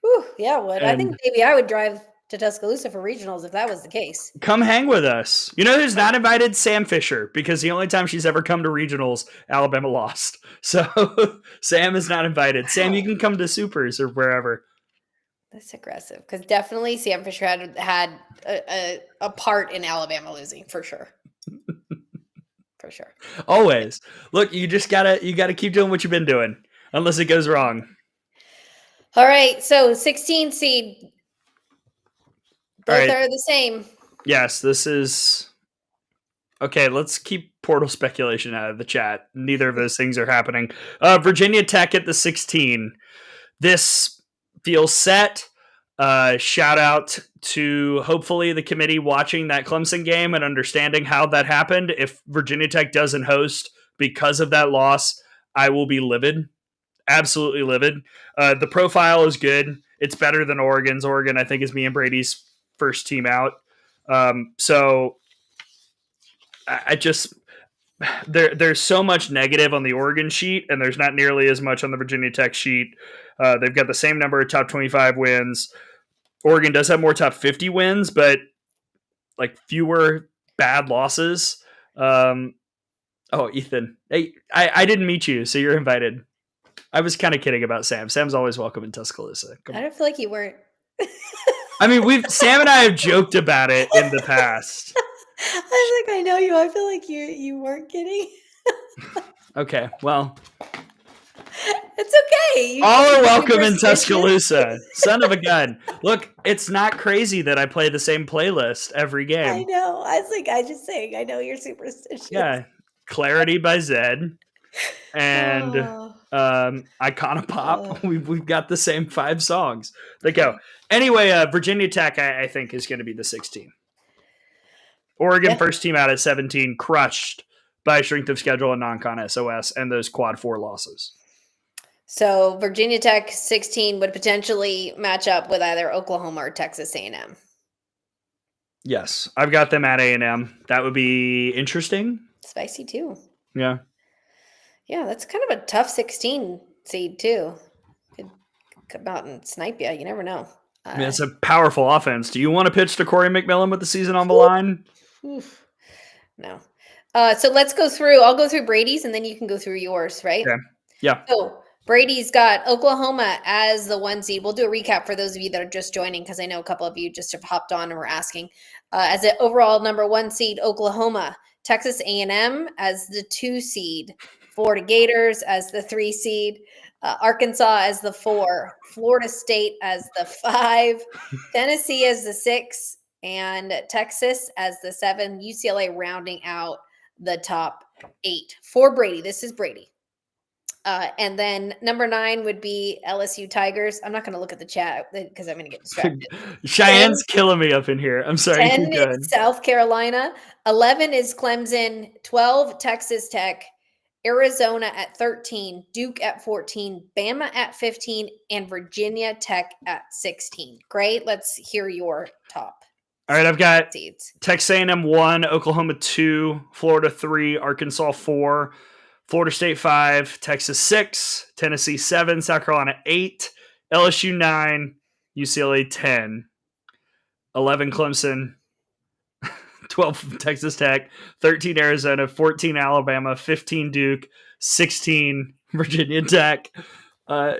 Whew, yeah, it would. I think maybe I would drive to Tuscaloosa for regionals if that was the case. Come hang with us. You know who's not invited? Sam Fisher, because the only time she's ever come to regionals, Alabama lost. So Sam is not invited. Wow. Sam, you can come to Supers or wherever. That's aggressive, because definitely Sam Fisher had a part in Alabama losing, for sure. For sure. Always. Look, you gotta keep doing what you've been doing, unless it goes wrong. All right, so 16 seed. Both are the same. Yes, this is... Okay, let's keep portal speculation out of the chat. Neither of those things are happening. Virginia Tech at the 16. This feels set. Shout out to hopefully the committee watching that Clemson game and understanding how that happened. If Virginia Tech doesn't host because of that loss, I will be livid. Absolutely livid. The profile is good. It's better than Oregon's. Oregon, I think, is me and Brady's first team out. So I just... There's so much negative on the Oregon sheet, and there's not nearly as much on the Virginia Tech sheet. They've got the same number of top 25 wins. Oregon does have more top 50 wins, but like fewer bad losses. Ethan, hey, I didn't meet you, so you're invited. I was kind of kidding about Sam. Sam's always welcome in Tuscaloosa. I don't feel like you weren't. I mean, Sam and I have joked about it in the past. I was like, I know you. I feel like you weren't kidding. Okay, well. It's okay. All are welcome in Tuscaloosa. Son of a gun. Look, it's not crazy that I play the same playlist every game. I know. I was like, I just saying, I know you're superstitious. Yeah. Clarity by Zed. And Iconopop. We've got the same 5 songs. They go. Anyway, Virginia Tech, I think, is going to be the 16. Oregon first team out at 17, crushed by strength of schedule and non-con SOS and those quad 4 losses. So Virginia Tech 16 would potentially match up with either Oklahoma or Texas A&M. Yes, I've got them at A&M. That would be interesting. Spicy too. Yeah. Yeah, that's kind of a tough 16 seed too. Could come out and snipe you. You never know. I mean, it's a powerful offense. Do you want to pitch to Corey McMillan with the season on the line? No. So let's go through. I'll go through Brady's and then you can go through yours, right? Okay. Yeah. So Brady's got Oklahoma as the 1 seed. We'll do a recap for those of you that are just joining because I know a couple of you just have hopped on and were asking. As an overall number 1 seed, Oklahoma. Texas A&M as the 2 seed. Florida Gators as the 3 seed. Arkansas as the 4. Florida State as the 5. Tennessee as the 6. And Texas as the 7. UCLA rounding out the top 8 for Brady. This is Brady. And then number 9 would be LSU Tigers. I'm not going to look at the chat because I'm going to get distracted. Cheyenne's killing me up in here. I'm sorry. 10 is South Carolina. 11 is Clemson. 12, Texas Tech. Arizona at 13. Duke at 14. Bama at 15. And Virginia Tech at 16. Great. Let's hear your top. All right, I've got seeds. Texas A&M 1, Oklahoma 2, Florida 3, Arkansas 4, Florida State 5, Texas 6, Tennessee 7, South Carolina 8, LSU 9, UCLA 10, 11 Clemson, 12 Texas Tech, 13 Arizona, 14 Alabama, 15 Duke, 16 Virginia Tech.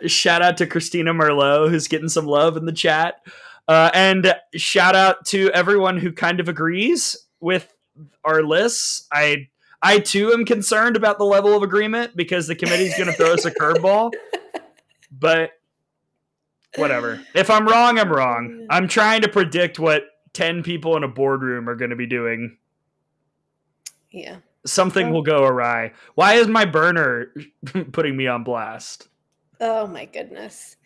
Shout out to Christina Merlot, who's getting some love in the chat. And shout out to everyone who kind of agrees with our lists. I too am concerned about the level of agreement because the committee's going to throw us a curveball. But whatever. If I'm wrong, I'm wrong. I'm trying to predict what 10 people in a boardroom are going to be doing. Yeah. Something will go awry. Why is my burner putting me on blast? Oh my goodness.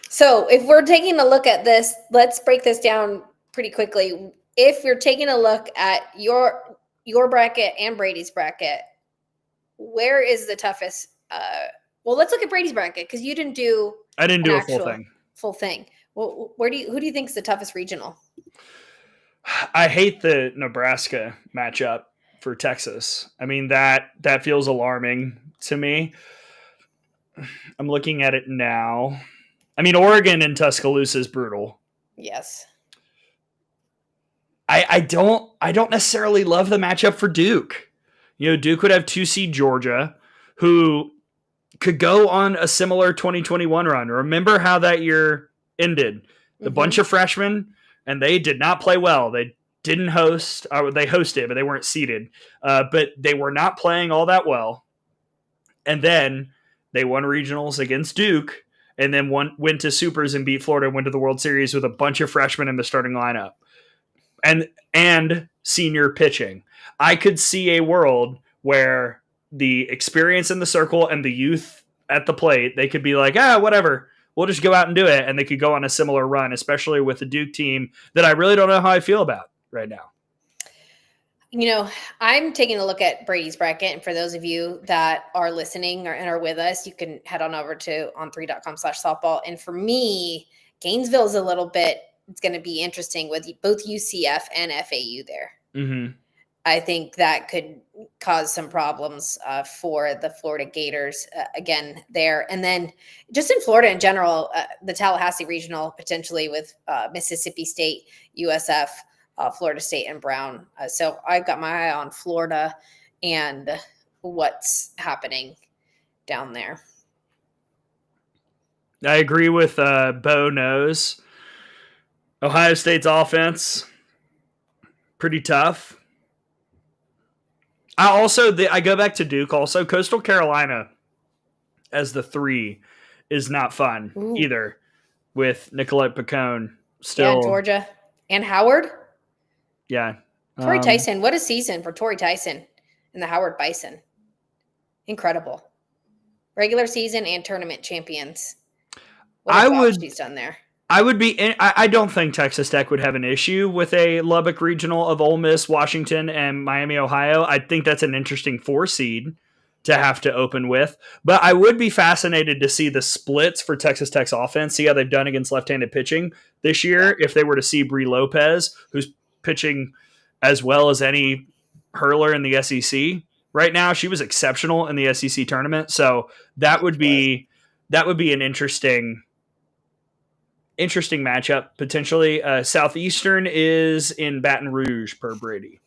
So if we're taking a look at this, let's break this down pretty quickly. If you're taking a look at your bracket and Brady's bracket, where is the toughest? Well, let's look at Brady's bracket because you didn't do. I didn't do a full thing. Well, who do you think is the toughest regional? I hate the Nebraska matchup for Texas. I mean, that feels alarming to me. I'm looking at it now. I mean, Oregon and Tuscaloosa is brutal. Yes. I don't necessarily love the matchup for Duke. Duke would have 2 seed Georgia, who could go on a similar 2021 run. Remember how that year ended? The bunch of freshmen, and they did not play well. They didn't host. They hosted, but they weren't seeded. But they were not playing all that well. And then they won regionals against Duke, and then went to Supers and beat Florida and went to the World Series with a bunch of freshmen in the starting lineup. And senior pitching. I could see a world where the experience in the circle and the youth at the plate, they could be like, whatever, we'll just go out and do it. And they could go on a similar run, especially with the Duke team that I really don't know how I feel about right now. I'm taking a look at Brady's bracket. And for those of you that are listening and are with us, you can head on over to on3.com/softball. And for me, Gainesville is a little bit, it's going to be interesting with both UCF and FAU there. Mm-hmm. I think that could cause some problems for the Florida Gators again there. And then just in Florida in general, the Tallahassee Regional potentially with Mississippi State, USF, Florida State, and Brown. So I've got my eye on Florida and what's happening down there. I agree with Bo Knows. Ohio State's offense, pretty tough. I go back to Duke also. Coastal Carolina as the 3 is not fun either with Nicolette Picone still. Yeah, Georgia. And Howard. Yeah. Torrey Tyson. What a season for Torrey Tyson and the Howard Bison. Incredible. Regular season and tournament champions. What a job she's done there. I don't think Texas Tech would have an issue with a Lubbock regional of Ole Miss, Washington, and Miami, Ohio. I think that's an interesting 4 seed to have to open with. But I would be fascinated to see the splits for Texas Tech's offense, see how they've done against left-handed pitching this year. If they were to see Brie Lopez, who's pitching as well as any hurler in the SEC right now. She was exceptional in the SEC tournament. So that would be an interesting matchup potentially. Southeastern is in Baton Rouge per Brady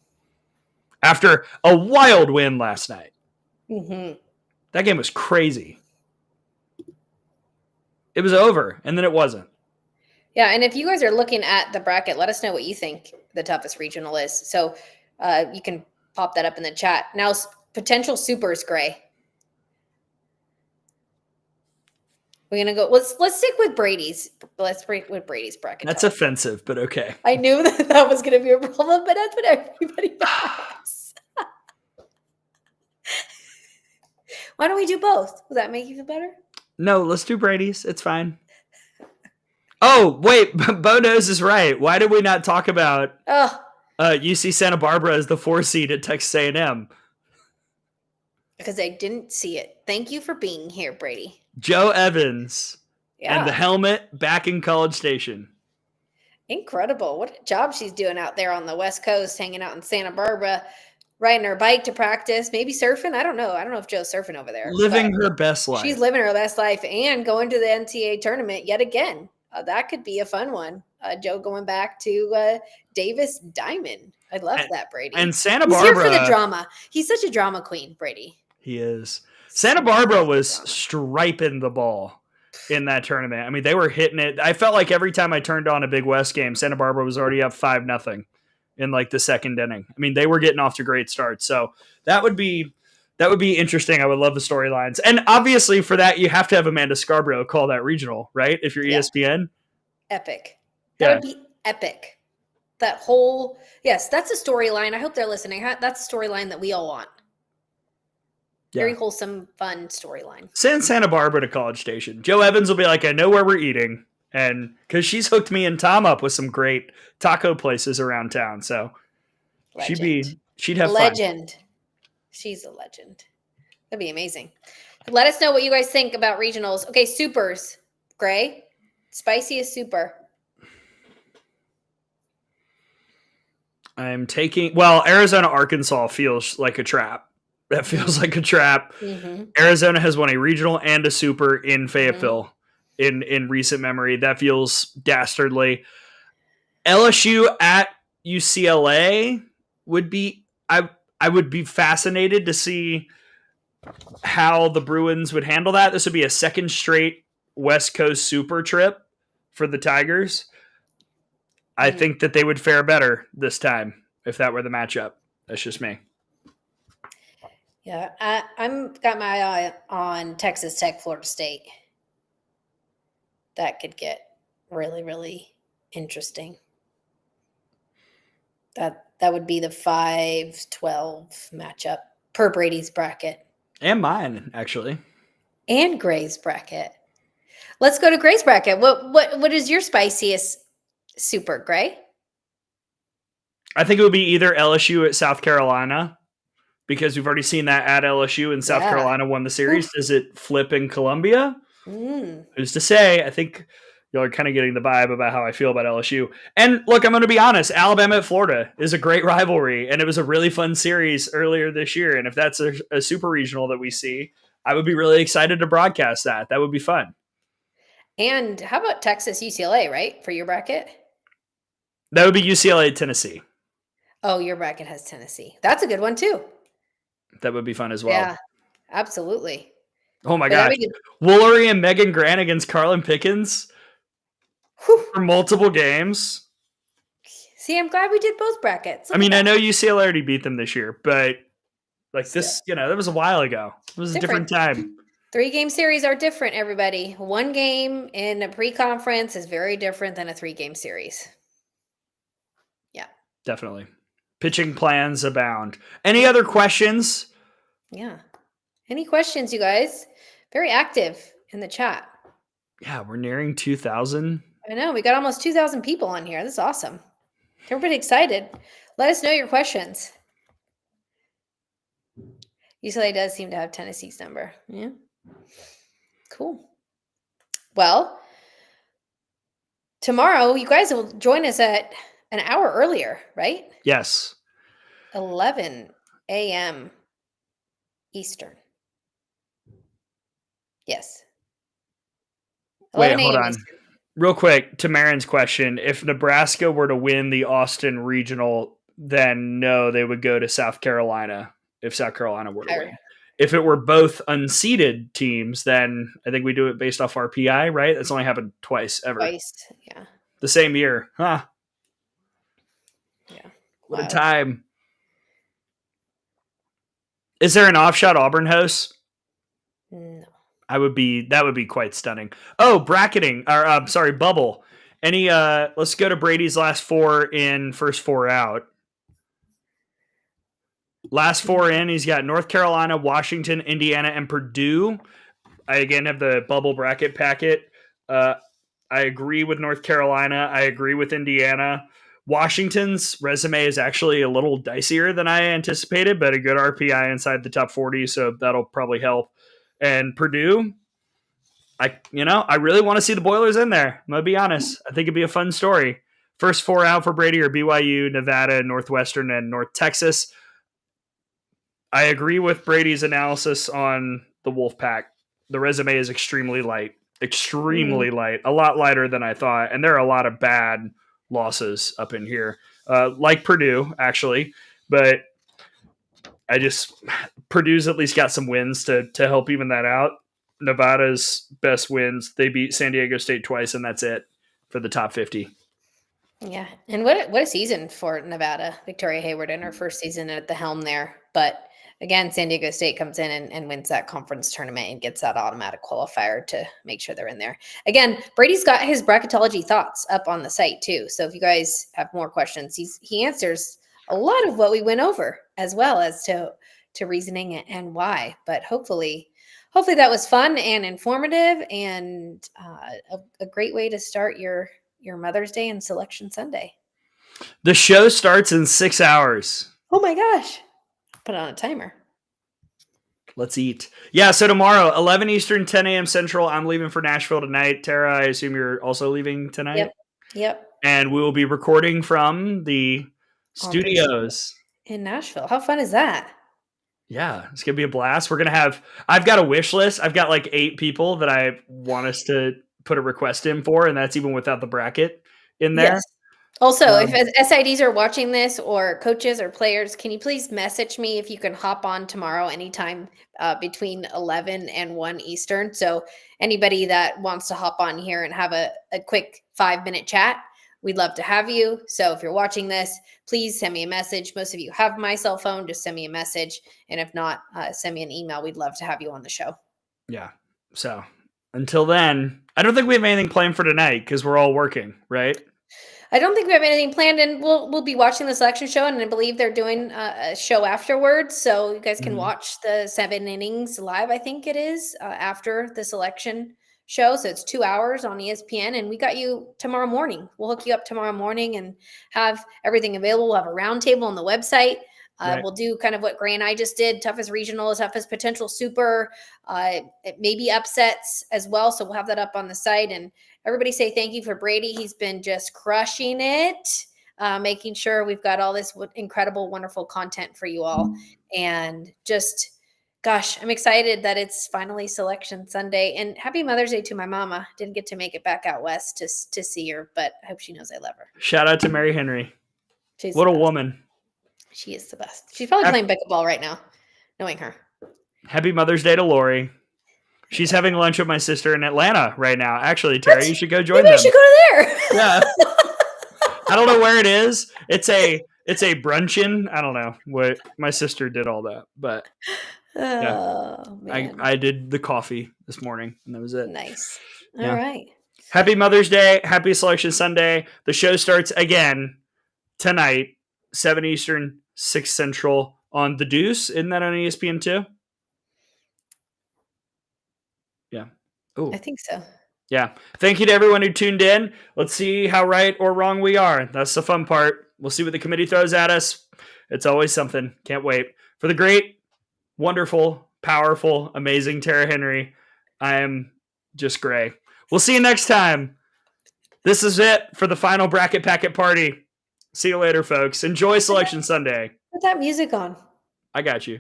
after a wild win last night. Mm-hmm. That game was crazy. It was over and then it wasn't. Yeah, and if you guys are looking at the bracket, let us know what you think the toughest regional is. So you can pop that up in the chat. Now, potential supers, Gray. We're gonna go. Let's stick with Brady's. Let's break with Brady's bracket. That's offensive, but okay. I knew that was gonna be a problem, but that's what everybody does. Why don't we do both? Will that make you feel better? No, let's do Brady's. It's fine. Oh wait, Bo Knows is right. Why did we not talk about UC Santa Barbara as the 4 seed at Texas A&M? Because I didn't see it. Thank you for being here, Brady. Joe Evans and the helmet back in College Station. Incredible. What a job she's doing out there on the West Coast, hanging out in Santa Barbara, riding her bike to practice, maybe surfing. I don't know. I don't know if Joe's surfing over there. Living her best life. She's living her best life and going to the NCAA tournament yet again. That could be a fun one. Joe going back to Davis Diamond. I love that, Brady. And Santa Barbara. He's here for the drama. He's such a drama queen, Brady. He is. Santa Barbara was striping the ball in that tournament. I mean, they were hitting it. I felt like every time I turned on a Big West game, Santa Barbara was already up 5-0 in like the second inning. I mean, they were getting off to great starts. So that would be interesting. I would love the storylines. And obviously for that, you have to have Amanda Scarborough call that regional, right? If you're ESPN. Epic. That would be epic. that whole, yes, that's a storyline. I hope they're listening. That's a storyline that we all want. Very wholesome, fun storyline. Send Santa Barbara to College Station. Joe Evans will be like, I know where we're eating. And because she's hooked me and Tom up with some great taco places around town. So she'd have legend. fun. She's a legend. That'd be amazing. Let us know what you guys think about regionals. Okay, supers. Gray, spiciest super. I'm taking, well, Arizona, Arkansas feels like a trap. That feels like a trap. Mm-hmm. Arizona has won a regional and a super in Fayetteville in recent memory. That feels dastardly. LSU at UCLA would be, I would be fascinated to see how the Bruins would handle that. This would be a second straight West Coast super trip for the Tigers. I think that they would fare better this time if that were the matchup. That's just me. Yeah, I'm got my eye on Texas Tech, Florida State. That could get really, really interesting. That would be the 5-12 matchup per Brady's bracket. And mine, actually. And Gray's bracket. Let's go to Gray's bracket. What is your spiciest super, Gray? I think it would be either LSU at South Carolina, because we've already seen that at LSU and South Carolina won the series. Oof. Does it flip in Columbia? Who's to say? I think y'all are kind of getting the vibe about how I feel about LSU. And look, I'm going to be honest. Alabama at Florida is a great rivalry, and it was a really fun series earlier this year. And if that's a super regional that we see, I would be really excited to broadcast that. That would be fun. And how about Texas UCLA, right, for your bracket? That would be UCLA Tennessee. Oh, your bracket has Tennessee. That's a good one, too. That would be fun as well. Yeah, absolutely. Oh, my gosh. Woolery and Megan Grant against Carlin Pickens for multiple games. See, I'm glad we did both brackets. I mean, I know UCLA already beat them this year, but like this, that was a while ago. It was a different time. 3-game series are different, everybody. 1 game in a pre-conference is very different than a 3-game series. Yeah. Definitely. Pitching plans abound. Any other questions? Yeah. Any questions, you guys? Very active in the chat. Yeah, we're nearing 2,000. I know. We got almost 2,000 people on here. This is awesome. Everybody excited. Let us know your questions. UCLA does seem to have Tennessee's number. Yeah. Cool. Well, tomorrow you guys will join us at an hour earlier, right? Yes. 11 a.m. Eastern. Yes. Wait, hold on. Eastern. Real quick, to Marin's question, if Nebraska were to win the Austin Regional, then no, they would go to South Carolina if South Carolina were to win. If it were both unseeded teams, then I think we do it based off RPI, right? That's only happened twice ever. Twice, yeah. The same year. Huh. Yeah. What a time. Is there an offshot Auburn host? No. That would be quite stunning. Oh, bracketing, or bubble. Any let's go to Brady's last 4 in, first 4 out. Last 4 in, he's got North Carolina, Washington, Indiana, and Purdue. I again have the bubble bracket packet. I agree with North Carolina. I agree with Indiana. Washington's resume is actually a little dicier than I anticipated, but a good RPI inside the top 40, so that'll probably help. And Purdue, I really want to see the Boilers in there. I'm going to be honest. I think it'd be a fun story. First 4 out for Brady are BYU, Nevada, Northwestern, and North Texas. I agree with Brady's analysis on the Wolfpack. The resume is extremely light. Extremely light. A lot lighter than I thought. And there are a lot of bad losses up in here. Like Purdue, actually. But Purdue's at least got some wins to help even that out. Nevada's best wins, they beat San Diego State twice, and that's it for the top 50. Yeah, and what a season for Nevada. Victoria Hayward in her first season at the helm there. But again, San Diego State comes in and wins that conference tournament and gets that automatic qualifier to make sure they're in there. Again, Brady's got his bracketology thoughts up on the site too. So if you guys have more questions, he answers a lot of what we went over, as well as to reasoning and why. But hopefully that was fun and informative, and a great way to start your Mother's Day and Selection Sunday. The show starts in 6 hours. Oh my gosh. Put on a timer. Let's eat. Yeah, so tomorrow, 11 Eastern, 10 a.m. Central. I'm leaving for Nashville tonight. Tara, I assume you're also leaving tonight? Yep. And we will be recording from the studios in Nashville. How fun is that? Yeah, it's going to be a blast. I've got a wish list. I've got like 8 people that I want us to put a request in for, and that's even without the bracket in there. Yes. Also, if SIDs are watching this, or coaches or players, can you please message me if you can hop on tomorrow anytime between 11 and 1 Eastern. So anybody that wants to hop on here and have a quick 5-minute chat, we'd love to have you. So if you're watching this, please send me a message. Most of you have my cell phone. Just send me a message. And if not, send me an email. We'd love to have you on the show. Yeah. So until then, I don't think we have anything planned for tonight because we're all working, right? I don't think we have anything planned, and we'll be watching the selection show, and I believe they're doing a show afterwards, so you guys can watch the 7 innings live, I think it is, after the selection show. So it's 2 hours on ESPN, and we got you tomorrow morning. We'll hook you up tomorrow morning and have everything available. We'll have a roundtable on the website. Right. We'll do kind of what Gray and I just did, toughest regional, toughest potential super, maybe upsets as well. So we'll have that up on the site. And everybody say thank you for Brady. He's been just crushing it, making sure we've got all this incredible, wonderful content for you all. And just, gosh, I'm excited that it's finally Selection Sunday. And happy Mother's Day to my mama. Didn't get to make it back out west to see her, but I hope she knows I love her. Shout out to Mary Henry. What a woman. She is the best. She's probably playing pickleball right now, knowing her. Happy Mother's Day to Lori. She's having lunch with my sister in Atlanta right now. Actually, Terry, you should go join them. Maybe I should go there. Yeah. I don't know where it is. It's a brunchin'. I don't know what my sister did all that, but yeah. Man. I did the coffee this morning, and that was it. Nice. All right. Happy Mother's Day. Happy Selection Sunday. The show starts again tonight, 7 Eastern, 6 Central on The Deuce. Isn't that on ESPN too? Yeah. Oh, I think so. Yeah. Thank you to everyone who tuned in. Let's see how right or wrong we are. That's the fun part. We'll see what the committee throws at us. It's always something. Can't wait. For the great, wonderful, powerful, amazing Tara Henry, I am just Gray. We'll see you next time. This is it for the final bracket packet party. See you later, folks. Enjoy Selection Sunday. Put that music on. I got you.